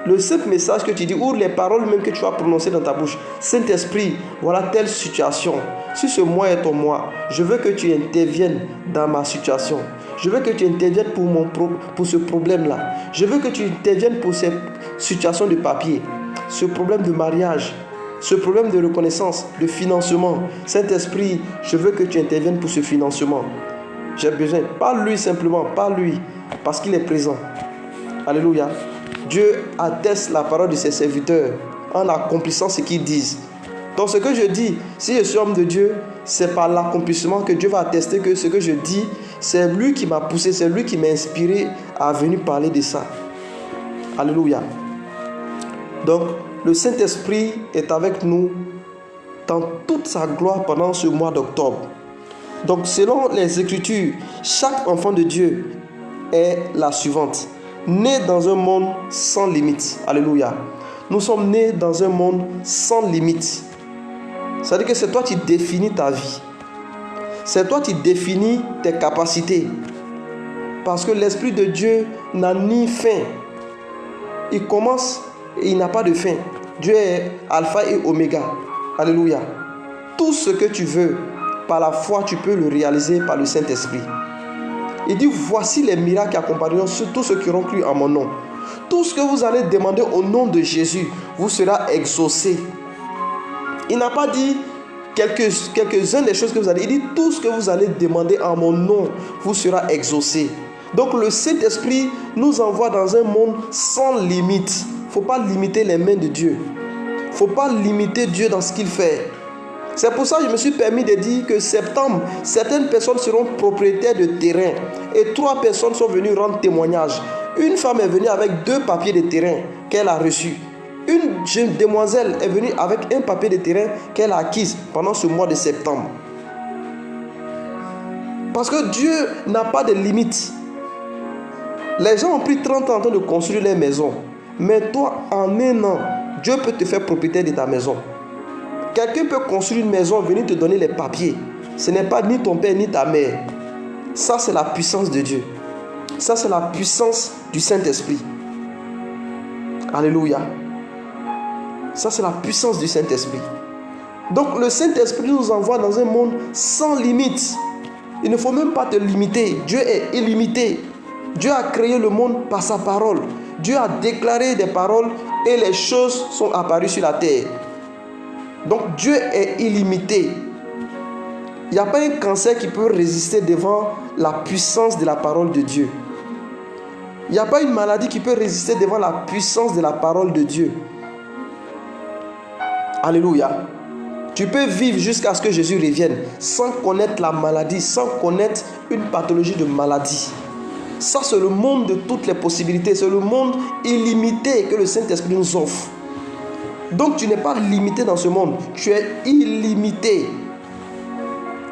Le simple message que tu dis, ou les paroles même que tu vas prononcer dans ta bouche. Saint-Esprit, voilà telle situation. Si ce mois est ton mois, je veux que tu interviennes dans ma situation. Je veux que tu interviennes pour ce problème-là. Je veux que tu interviennes pour cette situation de papier, ce problème de mariage, ce problème de reconnaissance, de financement. Saint-Esprit, je veux que tu interviennes pour ce financement. J'ai besoin, parle-lui simplement, parle-lui, parce qu'il est présent. Alléluia. Dieu atteste la parole de ses serviteurs en accomplissant ce qu'ils disent. Donc ce que je dis, si je suis homme de Dieu, c'est par l'accomplissement que Dieu va attester que ce que je dis, c'est lui qui m'a poussé, c'est lui qui m'a inspiré à venir parler de ça. Alléluia. Donc le Saint-Esprit est avec nous dans toute sa gloire pendant ce mois d'octobre. Donc selon les Écritures, chaque enfant de Dieu est la suivante. Né dans un monde sans limite. Alléluia. Nous sommes nés dans un monde sans limite. C'est-à-dire que c'est toi qui définis ta vie. C'est toi qui définis tes capacités. Parce que l'Esprit de Dieu n'a ni fin, il commence et il n'a pas de fin. Dieu est alpha et oméga. Alléluia. Tout ce que tu veux, par la foi, tu peux le réaliser par le Saint-Esprit. Il dit, voici les miracles qui accompagneront tous ceux qui auront cru en mon nom. Tout ce que vous allez demander au nom de Jésus vous sera exaucé. Il n'a pas dit quelques-unes des choses que vous allez. Il dit, tout ce que vous allez demander en mon nom vous sera exaucé. Donc le Saint-Esprit nous envoie dans un monde sans limite. Il ne faut pas limiter les mains de Dieu. Il ne faut pas limiter Dieu dans ce qu'il fait. C'est pour ça que je me suis permis de dire que septembre, certaines personnes seront propriétaires de terrain. Et 3 personnes sont venues rendre témoignage. Une femme est venue avec 2 papiers de terrain qu'elle a reçus. Une jeune demoiselle est venue avec un papier de terrain qu'elle a acquis pendant ce mois de septembre. Parce que Dieu n'a pas de limite. Les gens ont pris 30 ans de construire leur maison. Mais toi, en un an, Dieu peut te faire propriétaire de ta maison. Quelqu'un peut construire une maison, venir te donner les papiers. Ce n'est pas ni ton père ni ta mère. Ça, c'est la puissance de Dieu. Ça, c'est la puissance du Saint-Esprit. Alléluia. Ça, c'est la puissance du Saint-Esprit. Donc, le Saint-Esprit nous envoie dans un monde sans limite. Il ne faut même pas te limiter. Dieu est illimité. Dieu a créé le monde par sa parole. Dieu a déclaré des paroles et les choses sont apparues sur la terre. Donc Dieu est illimité. Il n'y a pas un cancer qui peut résister devant la puissance de la parole de Dieu. Il n'y a pas une maladie qui peut résister devant la puissance de la parole de Dieu. Alléluia. Tu peux vivre jusqu'à ce que Jésus revienne sans connaître la maladie, sans connaître une pathologie de maladie. Ça, c'est le monde de toutes les possibilités. C'est le monde illimité que le Saint-Esprit nous offre. Donc, tu n'es pas limité dans ce monde. Tu es illimité.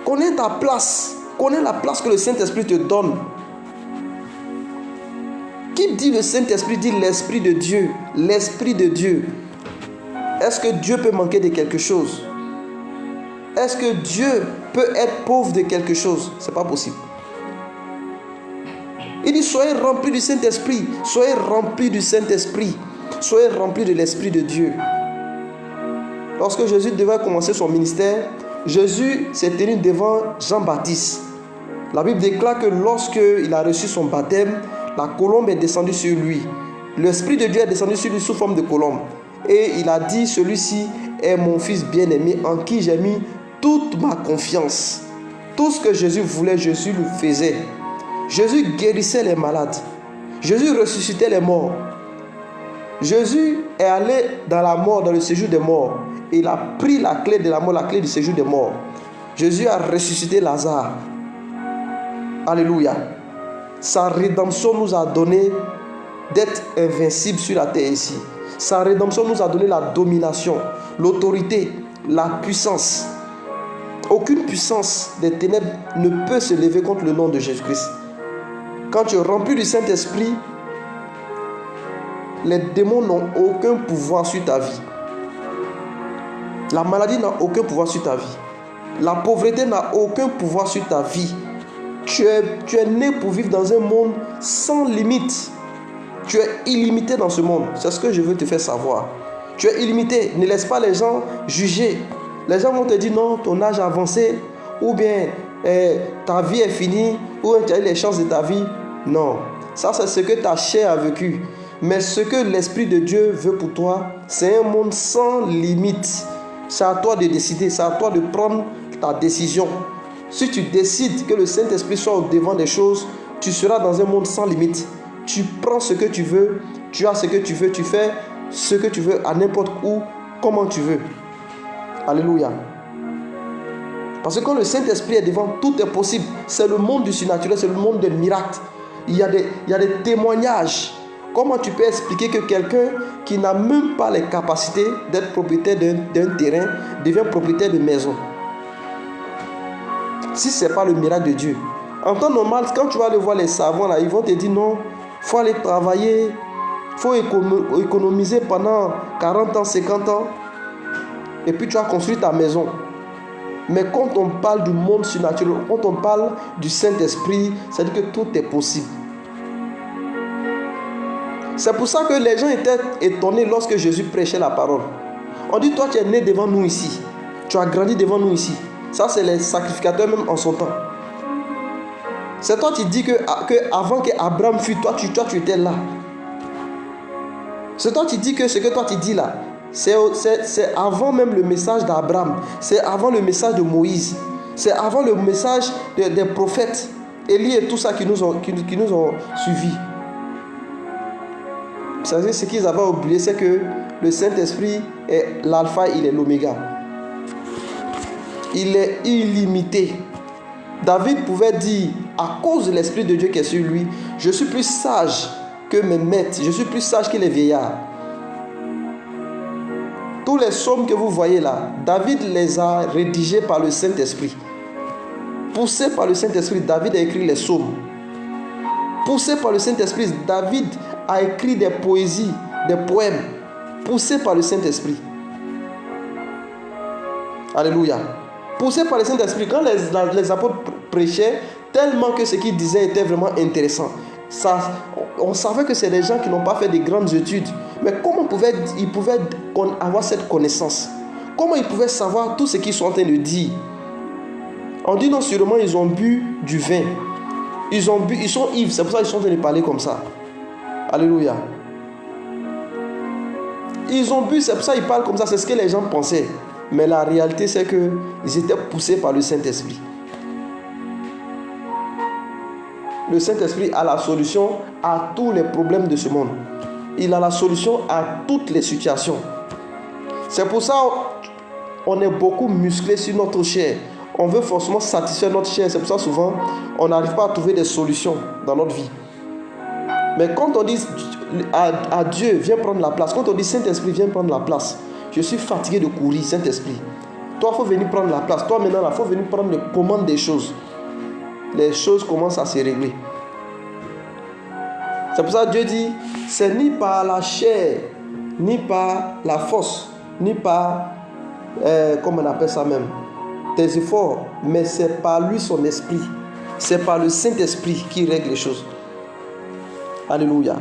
Connais ta place. Connais la place que le Saint-Esprit te donne. Qui dit le Saint-Esprit dit l'Esprit de Dieu. L'Esprit de Dieu. Est-ce que Dieu peut manquer de quelque chose? Est-ce que Dieu peut être pauvre de quelque chose? Ce n'est pas possible. Il dit, soyez remplis du Saint-Esprit. Soyez remplis du Saint-Esprit. Soyez remplis de l'Esprit de Dieu. Lorsque Jésus devait commencer son ministère, Jésus s'est tenu devant Jean-Baptiste. La Bible déclare que lorsqu'il a reçu son baptême, la colombe est descendue sur lui. L'Esprit de Dieu est descendu sur lui sous forme de colombe. Et il a dit, celui-ci est mon fils bien-aimé en qui j'ai mis toute ma confiance. Tout ce que Jésus voulait, Jésus le faisait. Jésus guérissait les malades. Jésus ressuscitait les morts. Jésus est allé dans la mort, dans le séjour des morts. Il a pris la clé de la mort, la clé du séjour des morts. Jésus a ressuscité Lazare. Alléluia. Sa rédemption nous a donné d'être invincibles sur la terre ici. Sa rédemption nous a donné la domination, l'autorité, la puissance. Aucune puissance des ténèbres ne peut se lever contre le nom de Jésus-Christ. Quand tu es rempli du Saint-Esprit, les démons n'ont aucun pouvoir sur ta vie. La maladie n'a aucun pouvoir sur ta vie. La pauvreté n'a aucun pouvoir sur ta vie. Tu es né pour vivre dans un monde sans limite. Tu es illimité dans ce monde. C'est ce que je veux te faire savoir. Tu es illimité. Ne laisse pas les gens juger. Les gens vont te dire non, ton âge a avancé, ou bien ta vie est finie, ou bien tu as eu les chances de ta vie. Non. Ça, c'est ce que ta chair a vécu. Mais ce que l'Esprit de Dieu veut pour toi, c'est un monde sans limite. C'est à toi de décider, c'est à toi de prendre ta décision. Si tu décides que le Saint-Esprit soit au devant des choses, tu seras dans un monde sans limite. Tu prends ce que tu veux, tu as ce que tu veux, tu fais ce que tu veux à n'importe où, comment tu veux. Alléluia. Parce que quand le Saint-Esprit est devant, tout est possible. C'est le monde du surnaturel, c'est le monde des miracles. Il y a des témoignages. Comment tu peux expliquer que quelqu'un qui n'a même pas les capacités d'être propriétaire d'un terrain devient propriétaire de maison? Si ce n'est pas le miracle de Dieu. En temps normal, quand tu vas aller voir les savants, là, ils vont te dire non, il faut aller travailler, il faut économiser pendant 40 ans, 50 ans, et puis tu vas construire ta maison. Mais quand on parle du monde surnaturel, quand on parle du Saint-Esprit, c'est-à-dire que tout est possible. C'est pour ça que les gens étaient étonnés lorsque Jésus prêchait la parole. On dit, toi tu es né devant nous ici. Tu as grandi devant nous ici. Ça c'est les sacrificateurs même en son temps. C'est toi qui dis que avant qu'Abraham fût, toi tu étais là. C'est toi qui dis que ce que toi tu dis là, c'est avant même le message d'Abraham. C'est avant le message de Moïse. C'est avant le message des prophètes. Élie et tout ça qui nous ont suivis. Vous savez, ce qu'ils avaient oublié, c'est que le Saint-Esprit est l'alpha, il est l'oméga. Il est illimité. David pouvait dire, à cause de l'Esprit de Dieu qui est sur lui, je suis plus sage que mes maîtres, je suis plus sage que les vieillards. Tous les psaumes que vous voyez là, David les a rédigés par le Saint-Esprit. Poussé par le Saint-Esprit, David a écrit les psaumes. Poussé par le Saint-Esprit, David a écrit des poésies, des poèmes. Poussé par le Saint-Esprit. Alléluia. Poussé par le Saint-Esprit, quand les apôtres prêchaient, tellement que ce qu'ils disaient était vraiment intéressant. On savait que c'est des gens qui n'ont pas fait de grandes études. Mais comment ils pouvaient avoir cette connaissance? Comment ils pouvaient savoir tout ce qu'ils sont en train de dire? On dit non, sûrement ils ont bu du vin. Ils sont ivres, c'est pour ça qu'ils sont en train de parler comme ça. Alléluia. Ils ont bu, c'est pour ça qu'ils parlent comme ça, c'est ce que les gens pensaient. Mais la réalité, c'est qu'ils étaient poussés par le Saint-Esprit. Le Saint-Esprit a la solution à tous les problèmes de ce monde. Il a la solution à toutes les situations. C'est pour ça qu'on est beaucoup musclé sur notre chair. On veut forcément satisfaire notre chair. C'est pour ça souvent on n'arrive pas à trouver des solutions dans notre vie. Mais quand on dit à Dieu, viens prendre la place. Quand on dit Saint-Esprit, viens prendre la place. Je suis fatigué de courir, Saint-Esprit. Toi, il faut venir prendre la place. Toi, maintenant, il faut venir prendre les commandes des choses. Les choses commencent à se régler. C'est pour ça que Dieu dit, c'est ni par la chair, ni par la force, ni par, comment on appelle ça même, tes efforts, mais c'est par lui son esprit. C'est par le Saint-Esprit qui règle les choses. Alléluia.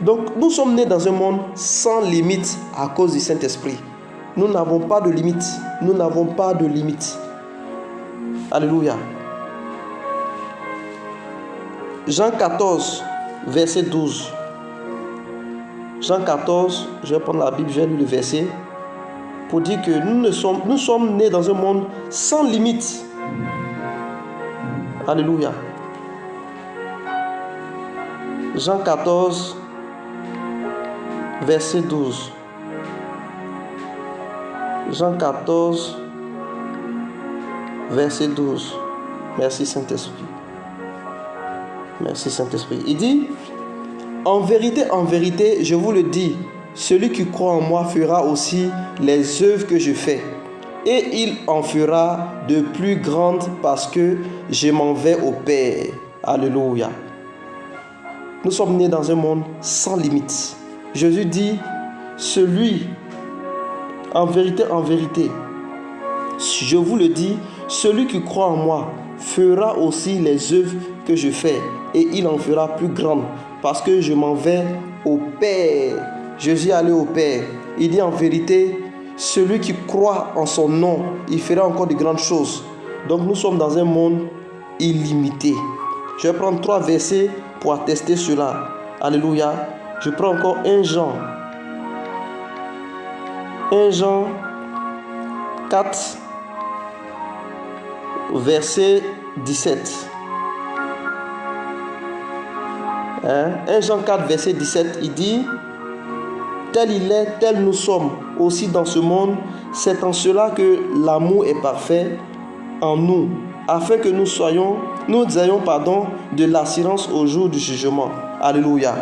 Donc nous sommes nés dans un monde sans limite à cause du Saint-Esprit. Nous n'avons pas de limite. Nous n'avons pas de limite. Alléluia. Jean 14, verset 12. Jean 14, je vais prendre la Bible, je vais lire le verset pour dire que nous sommes nés dans un monde sans limite. Alléluia. Jean 14, verset 12. Jean 14, verset 12. Merci Saint-Esprit. Merci Saint-Esprit. Il dit, en vérité, je vous le dis, celui qui croit en moi fera aussi les œuvres que je fais. Et il en fera de plus grandes parce que je m'en vais au Père. Alléluia. Nous sommes nés dans un monde sans limite. Jésus dit, en vérité, je vous le dis, celui qui croit en moi fera aussi les œuvres que je fais. Et il en fera plus grandes parce que je m'en vais au Père. Jésus est allé au Père. Il dit en vérité, celui qui croit en son nom, il fera encore de grandes choses. Donc nous sommes dans un monde illimité. Je vais prendre 3 versets pour attester cela. Alléluia. Je prends encore 1 Jean. 1 Jean 4, verset 17. 1 Jean 4, verset 17, il dit, tel il est, tel nous sommes aussi dans ce monde. C'est en cela que l'amour est parfait en nous, afin que nous ayons de l'assurance au jour du jugement. Alléluia.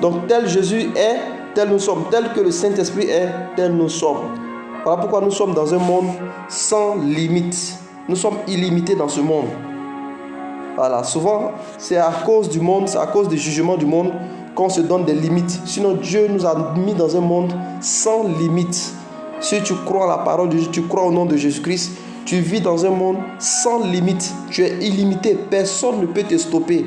Donc tel Jésus est, tel nous sommes, tel que le Saint-Esprit est, tel nous sommes. Voilà pourquoi nous sommes dans un monde sans limite. Nous sommes illimités dans ce monde. Voilà, souvent c'est à cause du monde, c'est à cause du jugement du monde qu'on se donne des limites. Sinon Dieu nous a mis dans un monde sans limite. Si tu crois à la parole de Dieu, tu crois au nom de Jésus-Christ, tu vis dans un monde sans limite. Tu es illimité, personne ne peut te stopper.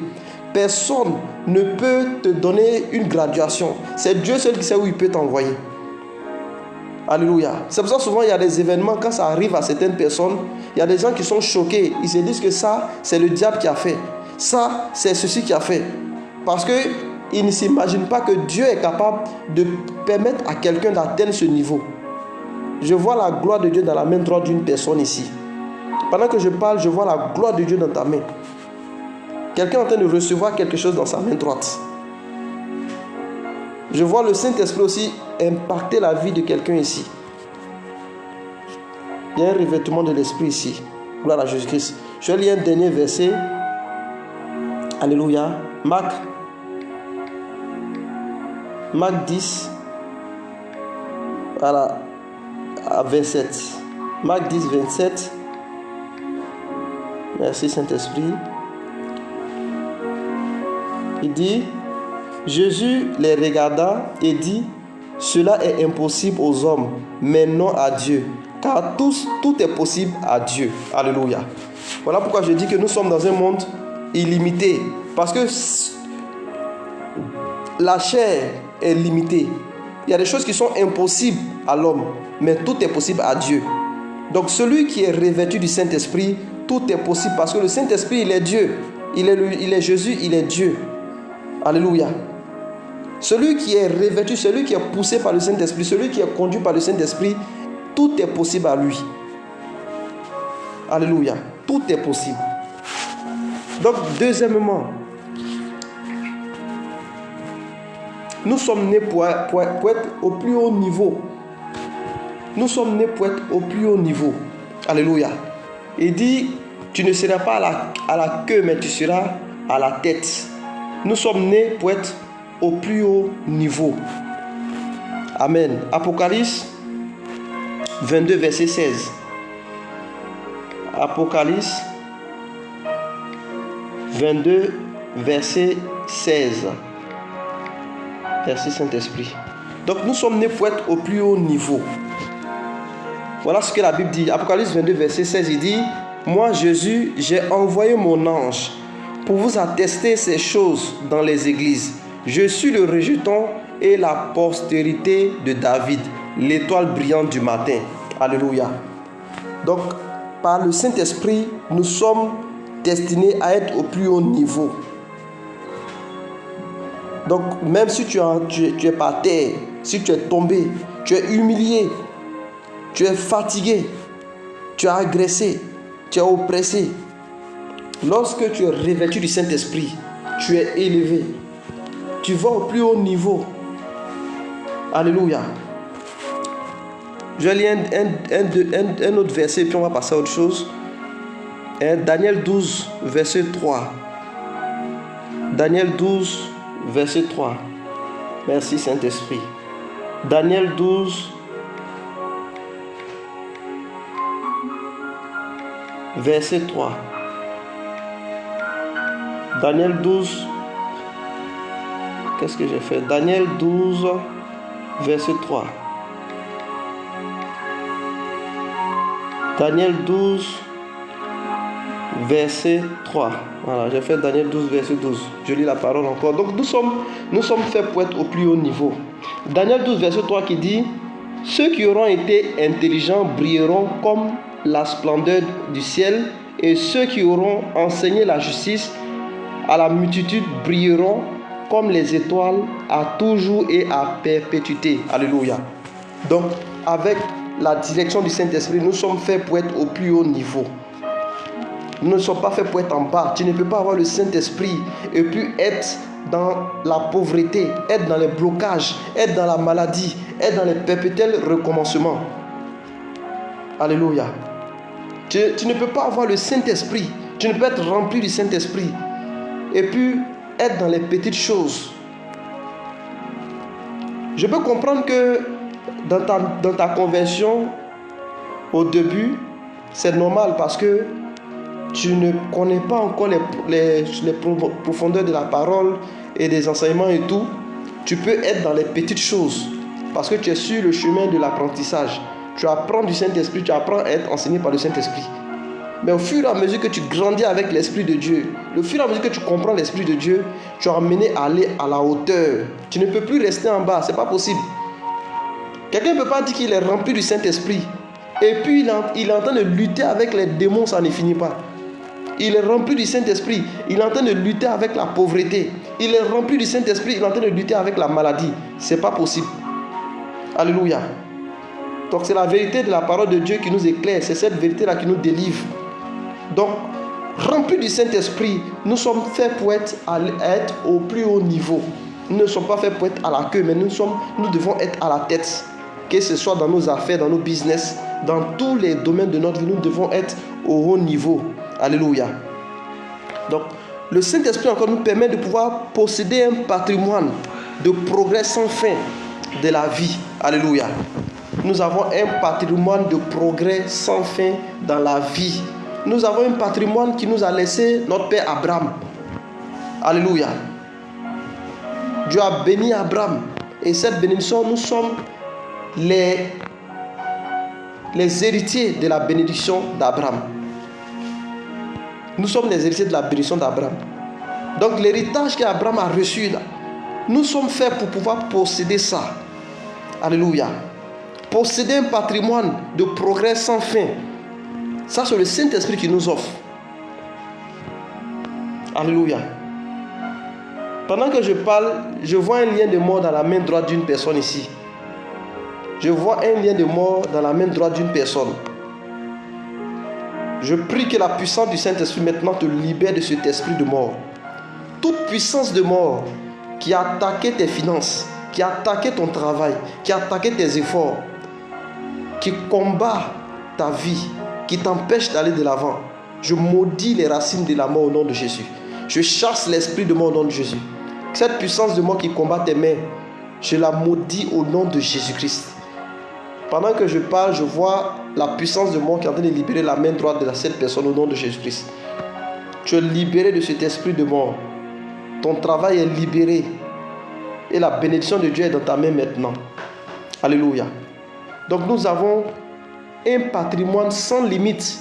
Personne ne peut te donner une graduation. C'est Dieu seul qui sait où il peut t'envoyer. Alléluia. C'est pour ça que souvent il y a des événements, quand ça arrive à certaines personnes, il y a des gens qui sont choqués. Ils se disent que ça, c'est le diable qui a fait. Ça, c'est ceci qui a fait. Parce qu'ils ne s'imaginent pas que Dieu est capable de permettre à quelqu'un d'atteindre ce niveau. Je vois la gloire de Dieu dans la main droite d'une personne ici. Pendant que je parle, je vois la gloire de Dieu dans ta main. Quelqu'un est en train de recevoir quelque chose dans sa main droite. Je vois le Saint-Esprit aussi impacter la vie de quelqu'un ici. Il y a un revêtement de l'Esprit ici. Gloire à Jésus-Christ. Je vais lire un dernier verset. Alléluia. Marc 10. Voilà. À 27. Marc 10, 27. Merci Saint-Esprit. Il dit, Jésus les regarda et dit, cela est impossible aux hommes, mais non à Dieu. Car tout est possible à Dieu. Alléluia. Voilà pourquoi je dis que nous sommes dans un monde illimité. Parce que la chair est limitée. Il y a des choses qui sont impossibles à l'homme, mais tout est possible à Dieu. Donc celui qui est revêtu du Saint-Esprit, tout est possible parce que le Saint-Esprit, il est Dieu. Il est Jésus, il est Dieu. Alléluia. Celui qui est revêtu, celui qui est poussé par le Saint-Esprit, celui qui est conduit par le Saint-Esprit, tout est possible à lui. Alléluia. Tout est possible. Donc, deuxièmement, nous sommes nés pour être au plus haut niveau. Nous sommes nés pour être au plus haut niveau. Alléluia. Il dit, tu ne seras pas à la queue, mais tu seras à la tête. Nous sommes nés pour être au plus haut niveau. Amen. Apocalypse 22, verset 16. Apocalypse 22, verset 16. Merci Saint-Esprit. Donc nous sommes nés pour être au plus haut niveau. Voilà ce que la Bible dit. Apocalypse 22, verset 16, il dit, moi Jésus, j'ai envoyé mon ange pour vous attester ces choses dans les églises. Je suis le rejeton et la postérité de David, l'étoile brillante du matin. Alléluia. Donc, par le Saint-Esprit, nous sommes destinés à être au plus haut niveau. Donc, même si tu es par terre, si tu es tombé, tu es humilié, tu es fatigué, tu es agressé, tu es oppressé, lorsque tu es revêtu du Saint-Esprit, tu es élevé. Tu vas au plus haut niveau. Alléluia. Je vais lire un autre verset, puis on va passer à autre chose. Daniel 12, verset 3. Daniel 12, verset 3. Merci Saint-Esprit. Daniel 12, verset 3. Daniel 12. Qu'est-ce que j'ai fait? Daniel 12, verset 3. Daniel 12, verset 3. Voilà, j'ai fait Daniel 12, verset 12. Je lis la parole encore. Donc nous sommes faits pour être au plus haut niveau. Daniel 12, verset 3 qui dit, ceux qui auront été intelligents brilleront comme la splendeur du ciel, et ceux qui auront enseigné la justice à la multitude brilleront comme les étoiles à toujours et à perpétuité. Alléluia. Donc, avec la direction du Saint-Esprit, nous sommes faits pour être au plus haut niveau. Nous ne sommes pas faits pour être en bas. Tu ne peux pas avoir le Saint-Esprit et puis être dans la pauvreté, être dans les blocages, être dans la maladie, être dans les perpétuels recommencements. Alléluia. Tu ne peux pas avoir le Saint-Esprit. Tu ne peux être rempli du Saint-Esprit et puis être dans les petites choses. Je peux comprendre que dans ta conversion, au début, c'est normal parce que tu ne connais pas encore les profondeurs de la parole et des enseignements et tout. Tu peux être dans les petites choses parce que tu es sur le chemin de l'apprentissage. Tu apprends du Saint-Esprit, tu apprends à être enseigné par le Saint-Esprit. Mais au fur et à mesure que tu grandis avec l'Esprit de Dieu, au fur et à mesure que tu comprends l'Esprit de Dieu, tu es amené à aller à la hauteur. Tu ne peux plus rester en bas, c'est pas possible. Quelqu'un ne peut pas dire qu'il est rempli du Saint-Esprit et puis il est en train de lutter avec les démons, ça ne finit pas. Il est rempli du Saint-Esprit, il est en train de lutter avec la pauvreté. Il est rempli du Saint-Esprit, il est en train de lutter avec la maladie. C'est pas possible. Alléluia. Donc c'est la vérité de la parole de Dieu qui nous éclaire, c'est cette vérité-là qui nous délivre. Donc, remplis du Saint-Esprit, nous sommes faits pour être au plus haut niveau. Nous ne sommes pas faits pour être à la queue, mais nous devons être à la tête. Que ce soit dans nos affaires, dans nos business, dans tous les domaines de notre vie, nous devons être au haut niveau. Alléluia. Donc, le Saint-Esprit encore nous permet de pouvoir posséder un patrimoine de progrès sans fin de la vie. Alléluia. Nous avons un patrimoine de progrès sans fin dans la vie. Nous avons un patrimoine qui nous a laissé notre père Abraham. Alléluia. Dieu a béni Abraham. Et cette bénédiction, nous sommes les héritiers de la bénédiction d'Abraham. Nous sommes les héritiers de la bénédiction d'Abraham. Donc l'héritage qu'Abraham a reçu là, nous sommes faits pour pouvoir posséder ça. Alléluia. Posséder un patrimoine de progrès sans fin. Ça, c'est le Saint-Esprit qui nous offre. Alléluia. Pendant que je parle, je vois un lien de mort dans la main droite d'une personne ici. Je vois un lien de mort dans la main droite d'une personne. Je prie que la puissance du Saint-Esprit maintenant te libère de cet esprit de mort. Toute puissance de mort qui a attaqué tes finances, qui a attaqué ton travail, qui a attaqué tes efforts, qui combat ta vie, qui t'empêche d'aller de l'avant. Je maudis les racines de la mort au nom de Jésus. Je chasse l'esprit de mort au nom de Jésus. Cette puissance de mort qui combat tes mains, je la maudis au nom de Jésus-Christ. Pendant que je parle, je vois la puissance de mort qui est en train de libérer la main droite de cette personne au nom de Jésus-Christ. Tu es libéré de cet esprit de mort. Ton travail est libéré. Et la bénédiction de Dieu est dans ta main maintenant. Alléluia. Donc nous avons un patrimoine sans limite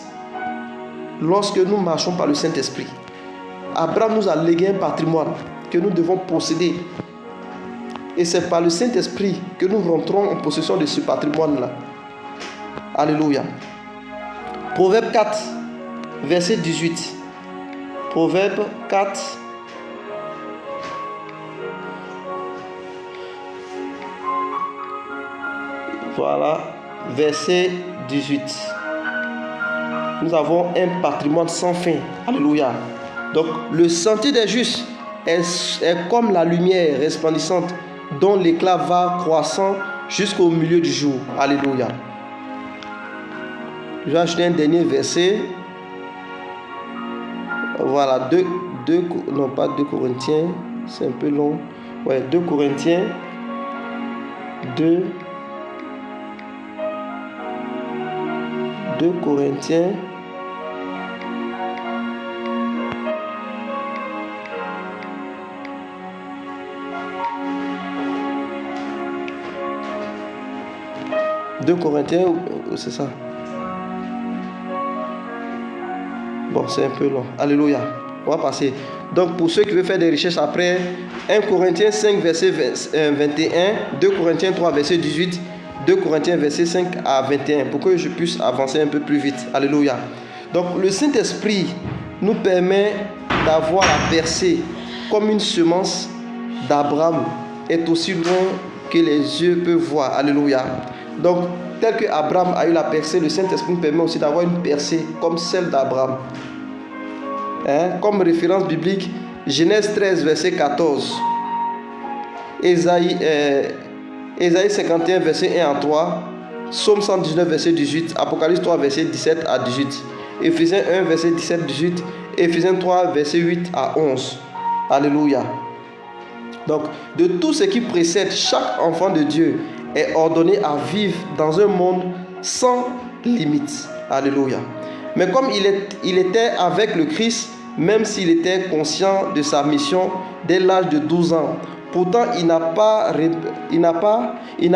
lorsque nous marchons par le Saint-Esprit. Abraham nous a légué un patrimoine que nous devons posséder. Et c'est par le Saint-Esprit que nous rentrons en possession de ce patrimoine-là. Alléluia. Proverbe 4, verset 18. Proverbe 4. Voilà, verset 18. Nous avons un patrimoine sans fin. Alléluia. Donc, le sentier des justes est comme la lumière resplendissante dont l'éclat va croissant jusqu'au milieu du jour. Alléluia. Je vais ajouter un dernier verset. Voilà, non pas 2 Corinthiens, c'est un peu long. Ouais, 2 Corinthiens 2 Corinthiens 2 Corinthiens, c'est ça. Bon, c'est un peu long. Alléluia. On va passer. Donc, pour ceux qui veulent faire des recherches après, 1 Corinthiens 5, verset 21, 2 Corinthiens 3, verset 18, 2 Corinthiens, verset 5 à 21, pour que je puisse avancer un peu plus vite. Alléluia. Donc, le Saint-Esprit nous permet d'avoir la percée comme une semence d'Abraham est aussi loin que les yeux peuvent voir. Alléluia. Donc, tel que Abraham a eu la percée, le Saint-Esprit nous permet aussi d'avoir une percée comme celle d'Abraham. Comme référence biblique, Genèse 13, verset 14. Ésaïe 51, verset 1 à 3. Psaume 119, verset 18. Apocalypse 3, verset 17 à 18. Éphésiens 1, verset 17 à 18. Éphésiens 3, verset 8 à 11. Alléluia. Donc, de tout ce qui précède, chaque enfant de Dieu est ordonné à vivre dans un monde sans limite. Alléluia. Mais comme il était avec le Christ, même s'il était conscient de sa mission dès l'âge de 12 ans, pourtant il n'a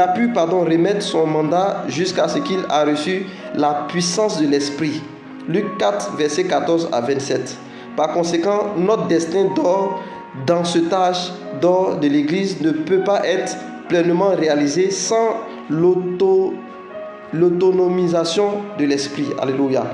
pu remettre son mandat jusqu'à ce qu'il a reçu la puissance de l'Esprit. Luc 4, versets 14 à 27. Par conséquent, notre destin d'or dans cet âge d'or de l'Église ne peut pas être pleinement réalisé sans l'autonomisation de l'Esprit. Alléluia.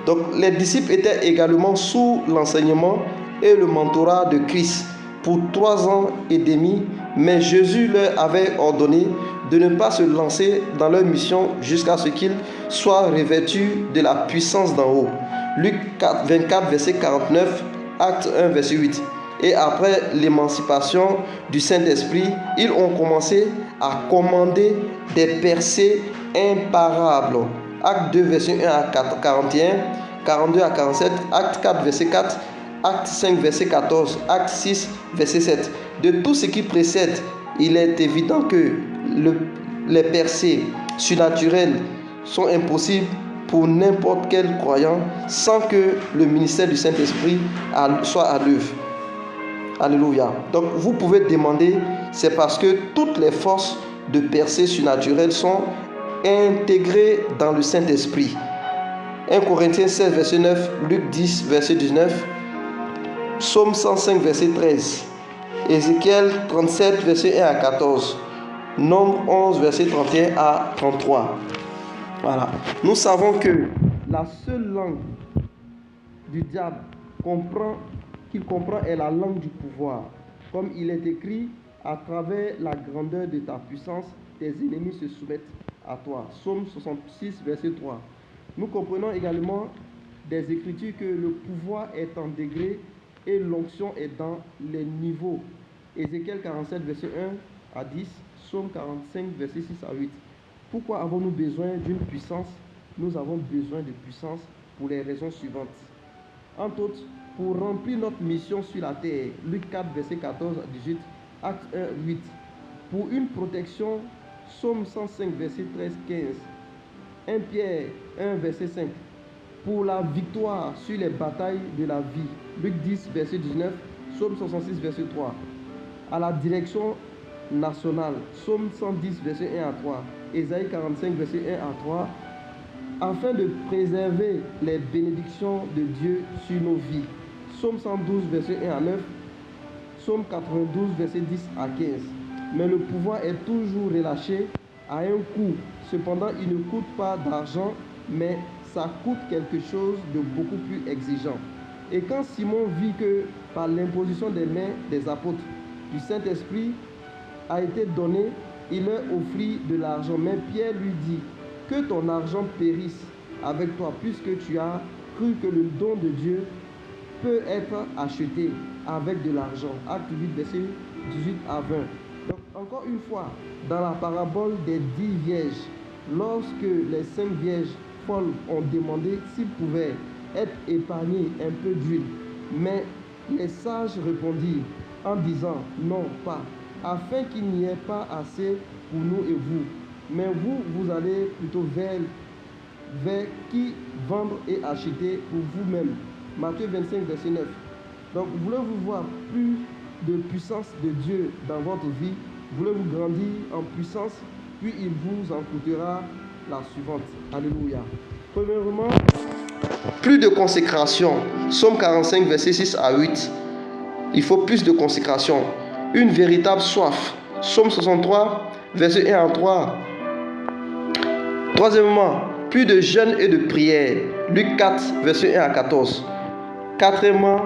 Donc les disciples étaient également sous l'enseignement et le mentorat de Christ pour 3 ans et demi, mais Jésus leur avait ordonné de ne pas se lancer dans leur mission jusqu'à ce qu'ils soient revêtus de la puissance d'en haut. Luc 24, verset 49, Acte 1, verset 8. Et après l'émancipation du Saint-Esprit, ils ont commencé à commander des percées imparables. Acte 2, verset 1 à 41, 42 à 47, Acte 4, verset 4, Acte 5, verset 14, Acte 6, verset 7. De tout ce qui précède, il est évident que les percées surnaturelles sont impossibles pour n'importe quel croyant sans que le ministère du Saint-Esprit soit à l'œuvre. Alléluia. Donc vous pouvez demander, c'est parce que toutes les forces de percée surnaturelles sont intégrées dans le Saint-Esprit. 1 Corinthiens 16, verset 9, Luc 10, verset 19, Psaume 105, verset 13, Ézéchiel 37, verset 1 à 14, Nombre 11, verset 31 à 33. Voilà. Nous savons que la seule langue du diable qu'il comprend est la langue du pouvoir. Comme il est écrit, à travers la grandeur de ta puissance, tes ennemis se soumettent à toi. Psaume 66, verset 3. Nous comprenons également des Écritures que le pouvoir est en degré et l'onction est dans les niveaux. Ézéchiel 47, verset 1 à 10, Psaume 45, verset 6 à 8. Pourquoi avons-nous besoin d'une puissance? Nous avons besoin de puissance pour les raisons suivantes. Entre autres, pour remplir notre mission sur la terre, Luc 4, verset 14 à 18, Acte 1, 8. Pour une protection, Psaume 105, verset 13, 15. 1 Pierre 1, verset 5. Pour la victoire sur les batailles de la vie, Luc 10, verset 19, Psaume 66, verset 3. À la direction nationale, Psaume 110, verset 1 à 3. Ésaïe 45, verset 1 à 3. Afin de préserver les bénédictions de Dieu sur nos vies, Psaume 112, verset 1 à 9. Psaume 92, verset 10 à 15. Mais le pouvoir est toujours relâché à un coût. Cependant, il ne coûte pas d'argent, mais ça coûte quelque chose de beaucoup plus exigeant. Et quand Simon vit que par l'imposition des mains des apôtres, du Saint-Esprit a été donné, il leur offrit de l'argent. Mais Pierre lui dit, que ton argent périsse avec toi, puisque tu as cru que le don de Dieu peut être acheté avec de l'argent. Acte 8, verset 18 à 20. Donc, encore une fois, dans la parabole des 10 vierges, lorsque les 5 vierges folles ont demandé s'ils pouvaient être épargnés un peu d'huile, mais les sages répondirent en disant non, pas, afin qu'il n'y ait pas assez pour nous et vous. Mais vous, vous allez plutôt vers qui vendre et acheter pour vous-même. Matthieu 25, verset 9. Donc, voulez-vous voir plus de puissance de Dieu dans votre vie? Voulez-vous grandir en puissance? Puis il vous en coûtera la suivante. Alléluia. Premièrement, plus de consécration. Psaume 45, verset 6 à 8. Il faut plus de consécration. Une véritable soif. Psaume 63, verset 1 à 3. Troisièmement, plus de jeûne et de prière. Luc 4, verset 1 à 14. Quatrièmement,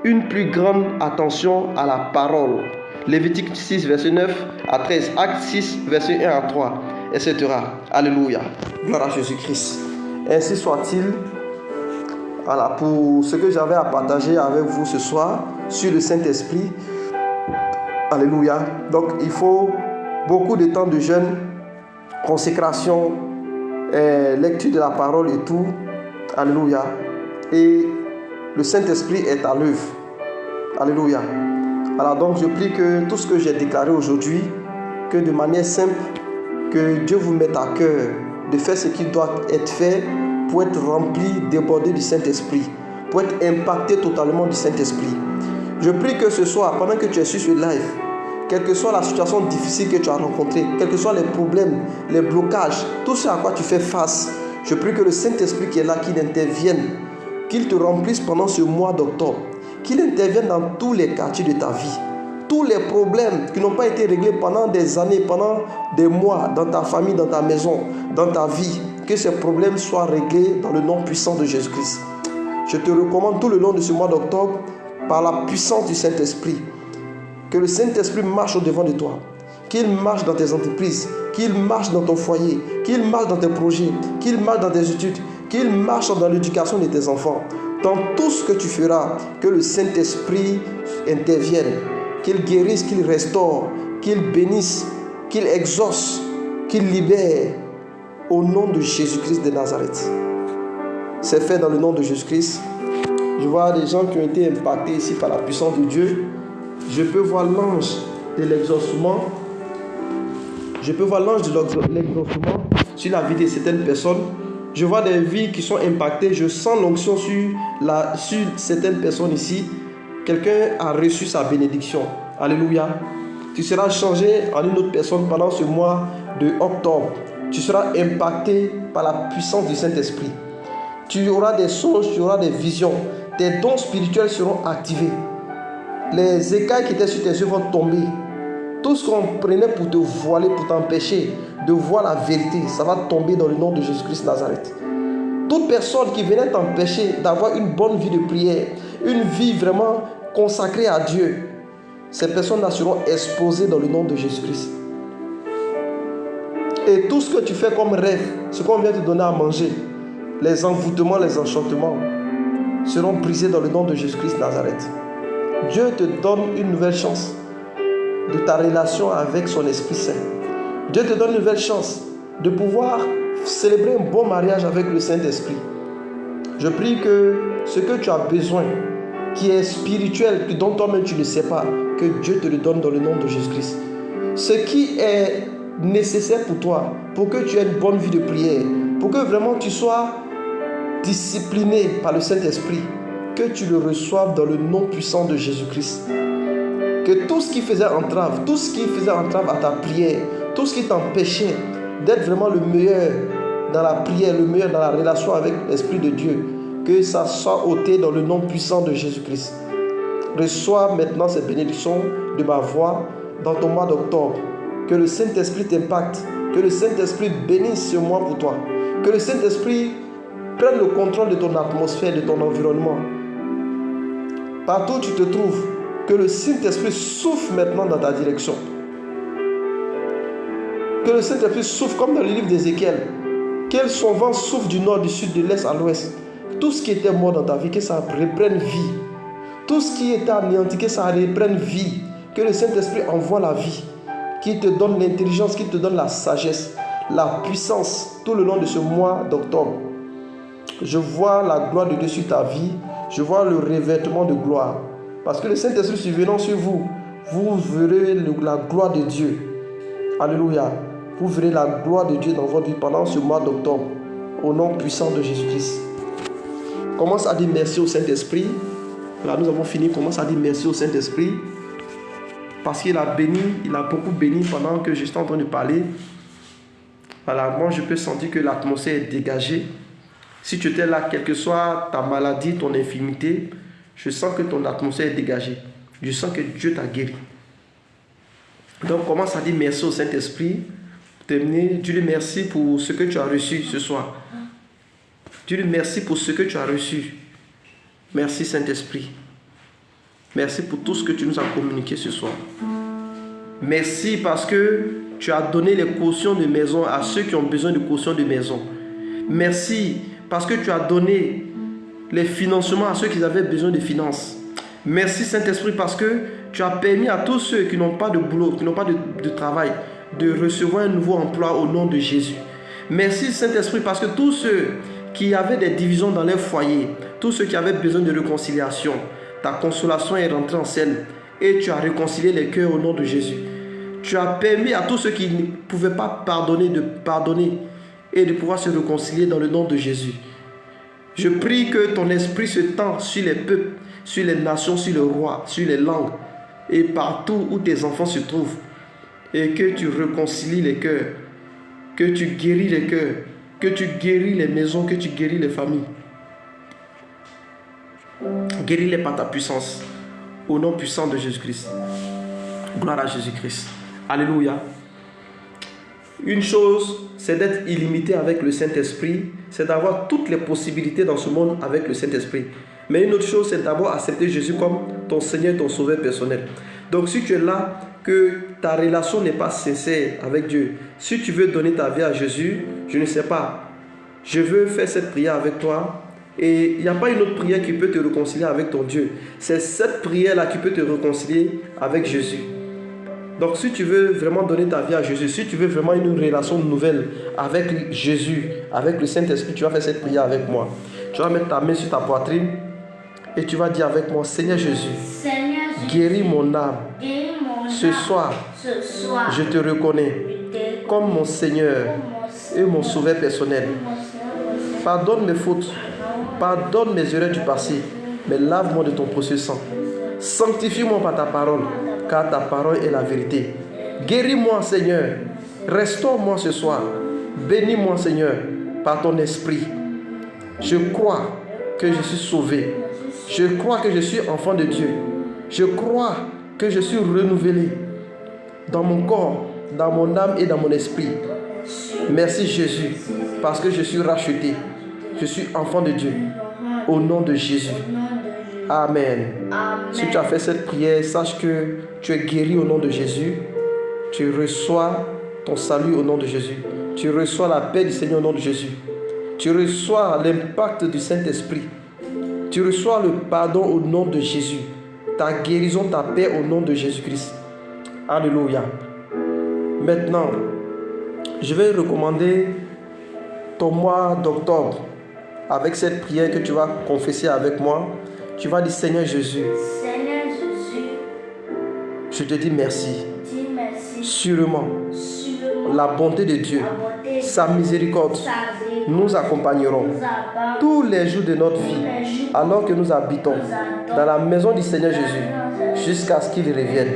une plus grande attention à la parole. Lévitique 6, verset 9 à 13. Acte 6, verset 1 à 3, etc. Alléluia. Gloire à Jésus-Christ. Ainsi soit-il. Voilà, pour ce que j'avais à partager avec vous ce soir sur le Saint-Esprit. Alléluia. Donc, il faut beaucoup de temps de jeûne, consécration, lecture de la parole et tout. Alléluia. Et le Saint-Esprit est à l'œuvre. Alléluia. Alors donc je prie que tout ce que j'ai déclaré aujourd'hui, que de manière simple, que Dieu vous mette à cœur de faire ce qui doit être fait pour être rempli, débordé du Saint-Esprit, pour être impacté totalement du Saint-Esprit. Je prie que ce soir, pendant que tu es sur ce live, quelle que soit la situation difficile que tu as rencontrée, quels que soient les problèmes, les blocages, tout ce à quoi tu fais face, je prie que le Saint-Esprit qui est là, qu'il intervienne qu'il te remplisse pendant ce mois d'octobre, qu'il intervienne dans tous les quartiers de ta vie. Tous les problèmes qui n'ont pas été réglés pendant des années, pendant des mois, dans ta famille, dans ta maison, dans ta vie, que ces problèmes soient réglés dans le nom puissant de Jésus-Christ. Je te recommande tout le long de ce mois d'octobre, par la puissance du Saint-Esprit, que le Saint-Esprit marche au-devant de toi, qu'il marche dans tes entreprises, qu'il marche dans ton foyer, qu'il marche dans tes projets, qu'il marche dans tes études, qu'il marche dans l'éducation de tes enfants. Dans tout ce que tu feras, que le Saint-Esprit intervienne, qu'il guérisse, qu'il restaure, qu'il bénisse, qu'il exauce, qu'il libère, au nom de Jésus-Christ de Nazareth. C'est fait dans le nom de Jésus-Christ. Je vois des gens qui ont été impactés ici par la puissance de Dieu. Je peux voir l'ange de l'exaucement. Je peux voir l'ange de l'exaucement sur la vie de certaines personnes. Je vois des vies qui sont impactées. Je sens l'onction sur certaines personnes ici. Quelqu'un a reçu sa bénédiction. Alléluia. Tu seras changé en une autre personne pendant ce mois de octobre. Tu seras impacté par la puissance du Saint-Esprit. Tu auras des songes, tu auras des visions. Tes dons spirituels seront activés. Les écailles qui étaient sur tes yeux vont tomber. Tout ce qu'on prenait pour te voiler, pour t'empêcher de voir la vérité, ça va tomber dans le nom de Jésus-Christ Nazareth. Toute personne qui venait t'empêcher d'avoir une bonne vie de prière, une vie vraiment consacrée à Dieu, ces personnes-là seront exposées dans le nom de Jésus-Christ. Et tout ce que tu fais comme rêve, ce qu'on vient te donner à manger, les envoûtements, les enchantements, seront brisés dans le nom de Jésus-Christ Nazareth. Dieu te donne une nouvelle chance de ta relation avec son Esprit Saint. Dieu te donne une nouvelle chance de pouvoir célébrer un bon mariage avec le Saint-Esprit. Je prie que ce que tu as besoin, qui est spirituel, dont toi-même tu ne sais pas, que Dieu te le donne dans le nom de Jésus-Christ. Ce qui est nécessaire pour toi, pour que tu aies une bonne vie de prière, pour que vraiment tu sois discipliné par le Saint-Esprit, que tu le reçoives dans le nom puissant de Jésus-Christ. Que tout ce qui faisait entrave, à ta prière, tout ce qui t'empêchait d'être vraiment le meilleur dans la prière, le meilleur dans la relation avec l'Esprit de Dieu, que ça soit ôté dans le nom puissant de Jésus-Christ. Reçois maintenant cette bénédiction de ma voix dans ton mois d'octobre. Que le Saint-Esprit t'impacte, que le Saint-Esprit bénisse ce mois pour toi, que le Saint-Esprit prenne le contrôle de ton atmosphère, de ton environnement. Partout où tu te trouves, que le Saint-Esprit souffle maintenant dans ta direction. Que le Saint-Esprit souffle comme dans le livre d'Ézéchiel. Que son vent souffle du nord, du sud, de l'est à l'ouest. Tout ce qui était mort dans ta vie, que ça reprenne vie. Tout ce qui était anéanti, que ça reprenne vie. Que le Saint-Esprit envoie la vie, qui te donne l'intelligence, qui te donne la sagesse, la puissance tout le long de ce mois d'octobre. Je vois la gloire de Dieu sur ta vie. Je vois le revêtement de gloire. Parce que le Saint-Esprit survenant sur vous, vous verrez la gloire de Dieu. Alléluia. Vous verrez la gloire de Dieu dans votre vie pendant ce mois d'octobre. Au nom puissant de Jésus-Christ. Commence à dire merci au Saint-Esprit. Là, nous avons fini. Commence à dire merci au Saint-Esprit. Parce qu'il a béni, il a beaucoup béni pendant que j'étais en train de parler. Voilà, moi je peux sentir que l'atmosphère est dégagée. Si tu étais là, quelle que soit ta maladie, ton infirmité, je sens que ton atmosphère est dégagée. Je sens que Dieu t'a guéri. Donc commence à dire merci au Saint-Esprit. Pour terminer, Dieu lui merci pour ce que tu as reçu ce soir. Dieu lui merci pour ce que tu as reçu. Merci Saint-Esprit. Merci pour tout ce que tu nous as communiqué ce soir. Merci parce que tu as donné les cautions de maison à ceux qui ont besoin de cautions de maison. Merci parce que tu as donné les financements à ceux qui avaient besoin de finances. Merci Saint-Esprit parce que tu as permis à tous ceux qui n'ont pas de boulot, qui n'ont pas de travail, de recevoir un nouveau emploi au nom de Jésus. Merci Saint-Esprit parce que tous ceux qui avaient des divisions dans leur foyer, tous ceux qui avaient besoin de réconciliation, ta consolation est rentrée en scène et tu as réconcilié les cœurs au nom de Jésus. Tu as permis à tous ceux qui ne pouvaient pas pardonner de pardonner et de pouvoir se réconcilier dans le nom de Jésus. Je prie que ton esprit se tend sur les peuples, sur les nations, sur le roi, sur les langues et partout où tes enfants se trouvent et que tu réconcilies les cœurs, que tu guéris les cœurs, que tu guéris les maisons, que tu guéris les familles. Guéris-les par ta puissance. Au nom puissant de Jésus-Christ. Gloire à Jésus-Christ. Alléluia. Une chose, c'est d'être illimité avec le Saint-Esprit. C'est d'avoir toutes les possibilités dans ce monde avec le Saint-Esprit. Mais une autre chose, c'est d'avoir accepté Jésus comme ton Seigneur, ton Sauveur personnel. Donc si tu es là, que ta relation n'est pas sincère avec Dieu, si tu veux donner ta vie à Jésus, je ne sais pas, je veux faire cette prière avec toi. Et il n'y a pas une autre prière qui peut te réconcilier avec ton Dieu. C'est cette prière-là qui peut te réconcilier avec Jésus. Donc si tu veux vraiment donner ta vie à Jésus, si tu veux vraiment une relation nouvelle avec Jésus, avec le Saint-Esprit, tu vas faire cette prière avec moi. Tu vas mettre ta main sur ta poitrine et tu vas dire avec moi, Seigneur Jésus, guéris mon âme. Ce soir, je te reconnais comme mon Seigneur et mon Sauveur personnel. Pardonne mes fautes, pardonne mes erreurs du passé, mais lave-moi de ton précieux sang. Sanctifie-moi par ta parole, car ta parole est la vérité. Guéris-moi, Seigneur. Restaure-moi ce soir. Bénis-moi, Seigneur, par ton esprit. Je crois que je suis sauvé. Je crois que je suis enfant de Dieu. Je crois que je suis renouvelé dans mon corps, dans mon âme et dans mon esprit. Merci Jésus, parce que je suis racheté. Je suis enfant de Dieu. Au nom de Jésus. Amen. Si tu as fait cette prière, sache que tu es guéri au nom de Jésus. Tu reçois ton salut au nom de Jésus. Tu reçois la paix du Seigneur au nom de Jésus. Tu reçois l'impact du Saint-Esprit. Tu reçois le pardon au nom de Jésus. Ta guérison, ta paix au nom de Jésus-Christ. Alléluia. Maintenant, je vais recommander ton mois d'octobre avec cette prière que tu vas confesser avec moi. Tu vas dire, Seigneur Jésus, je te dis merci. Sûrement, la bonté de Dieu, sa miséricorde, nous accompagneront tous les jours de notre vie, alors que nous habitons dans la maison du Seigneur Jésus, jusqu'à ce qu'il revienne.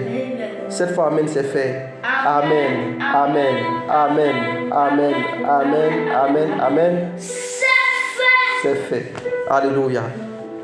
Cette fois, Amen, c'est fait. Amen, Amen, Amen, Amen, Amen, Amen, Amen. C'est fait. Alléluia.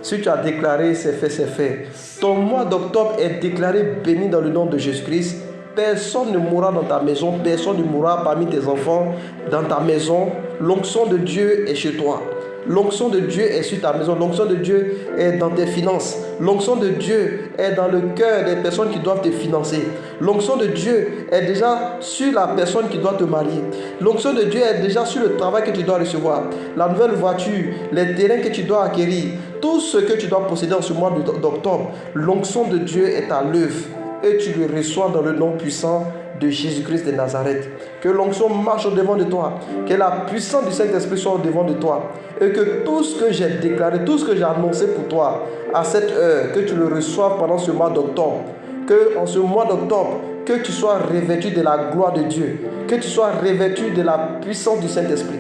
Si tu as déclaré, c'est fait, c'est fait. Ton mois d'octobre est déclaré béni dans le nom de Jésus-Christ. Personne ne mourra dans ta maison, personne ne mourra parmi tes enfants dans ta maison. L'onction de Dieu est chez toi. L'onction de Dieu est sur ta maison. L'onction de Dieu est dans tes finances. L'onction de Dieu est dans le cœur des personnes qui doivent te financer. L'onction de Dieu est déjà sur la personne qui doit te marier. L'onction de Dieu est déjà sur le travail que tu dois recevoir. La nouvelle voiture, les terrains que tu dois acquérir. Tout ce que tu dois posséder en ce mois d'octobre. L'onction de Dieu est à l'œuvre. Et tu le reçois dans le nom puissant de Jésus-Christ de Nazareth. Que l'onction marche au-devant de toi. Que la puissance du Saint-Esprit soit au-devant de toi. Et que tout ce que j'ai déclaré, tout ce que j'ai annoncé pour toi, à cette heure, que tu le reçoives pendant ce mois d'octobre. Que en ce mois d'octobre, que tu sois revêtu de la gloire de Dieu. Que tu sois revêtu de la puissance du Saint-Esprit.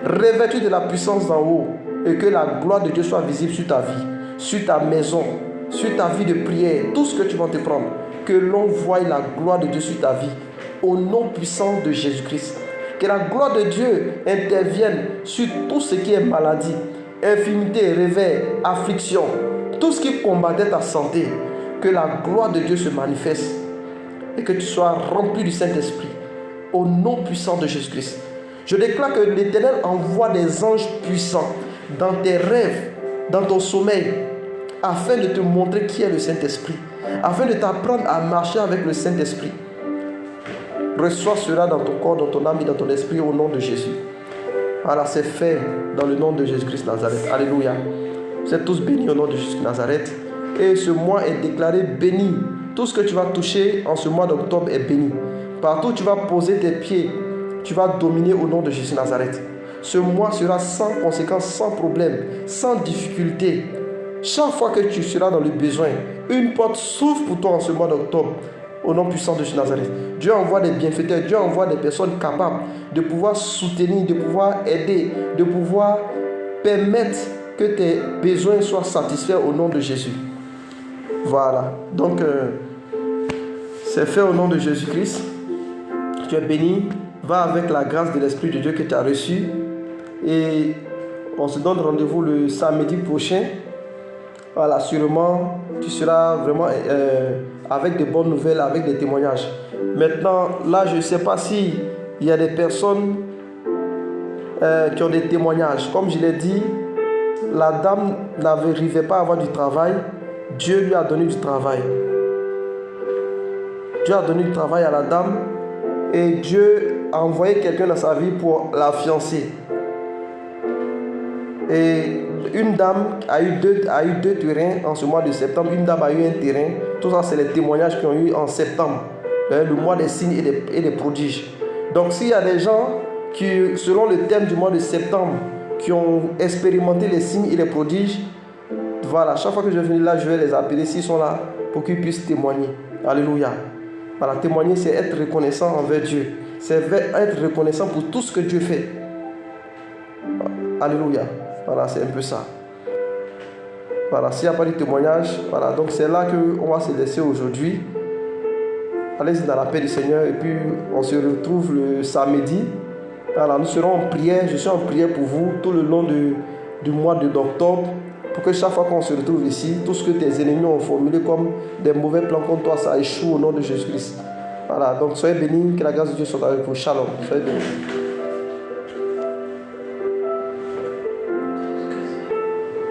Revêtu de la puissance d'en haut. Et que la gloire de Dieu soit visible sur ta vie, sur ta maison, sur ta vie de prière, tout ce que tu vas te prendre. Que l'on voie la gloire de Dieu sur ta vie, au nom puissant de Jésus-Christ. Que la gloire de Dieu intervienne sur tout ce qui est maladie, infirmité, réveil, affliction, tout ce qui combattait ta santé. Que la gloire de Dieu se manifeste et que tu sois rempli du Saint-Esprit, au nom puissant de Jésus-Christ. Je déclare que l'Éternel envoie des anges puissants dans tes rêves, dans ton sommeil, afin de te montrer qui est le Saint-Esprit, afin de t'apprendre à marcher avec le Saint-Esprit. Reçois cela dans ton corps, dans ton âme et dans ton esprit au nom de Jésus. Voilà, c'est fait dans le nom de Jésus-Christ Nazareth. Alléluia. Vous êtes tous bénis au nom de Jésus-Christ Nazareth. Et ce mois est déclaré béni. Tout ce que tu vas toucher en ce mois d'octobre est béni. Partout où tu vas poser tes pieds, tu vas dominer au nom de Jésus Nazareth. Ce mois sera sans conséquence, sans problème, sans difficulté. Chaque fois que tu seras dans le besoin, une porte s'ouvre pour toi en ce mois d'octobre. Au nom puissant de Jésus Nazareth. Dieu envoie des bienfaiteurs, Dieu envoie des personnes capables de pouvoir soutenir, de pouvoir aider, de pouvoir permettre que tes besoins soient satisfaits au nom de Jésus. Voilà. Donc, c'est fait au nom de Jésus-Christ. Tu es béni. Va avec la grâce de l'Esprit de Dieu que tu as reçu. Et on se donne rendez-vous le samedi prochain voilà, sûrement, tu seras vraiment avec de bonnes nouvelles, avec des témoignages. Maintenant, là, je ne sais pas s'il y a des personnes qui ont des témoignages. Comme je l'ai dit, la dame n'arrivait pas à avoir du travail. Dieu lui a donné du travail. Dieu a donné du travail à la dame et Dieu a envoyé quelqu'un dans sa vie pour la fiancer. Et une dame a eu deux terrains en ce mois de septembre. Une dame a eu un terrain. Tout ça, c'est les témoignages qu'ils ont eu en septembre. Le mois des signes et des prodiges. Donc, s'il y a des gens qui, selon le thème du mois de septembre, qui ont expérimenté les signes et les prodiges, voilà, chaque fois que je vais venir là, je vais les appeler s'ils sont là pour qu'ils puissent témoigner. Alléluia. Voilà, témoigner, c'est être reconnaissant envers Dieu. C'est être reconnaissant pour tout ce que Dieu fait. Alléluia. Voilà, c'est un peu ça. Voilà, s'il n'y a pas de témoignage, voilà, donc c'est là qu'on va se laisser aujourd'hui. Allez-y dans la paix du Seigneur et puis on se retrouve le samedi. Voilà, nous serons en prière, je suis en prière pour vous tout le long du mois d'octobre pour que chaque fois qu'on se retrouve ici, tout ce que tes ennemis ont formulé comme des mauvais plans contre toi, ça échoue au nom de Jésus-Christ. Voilà, donc soyez bénis, que la grâce de Dieu soit avec vous. Shalom, soyez bénis.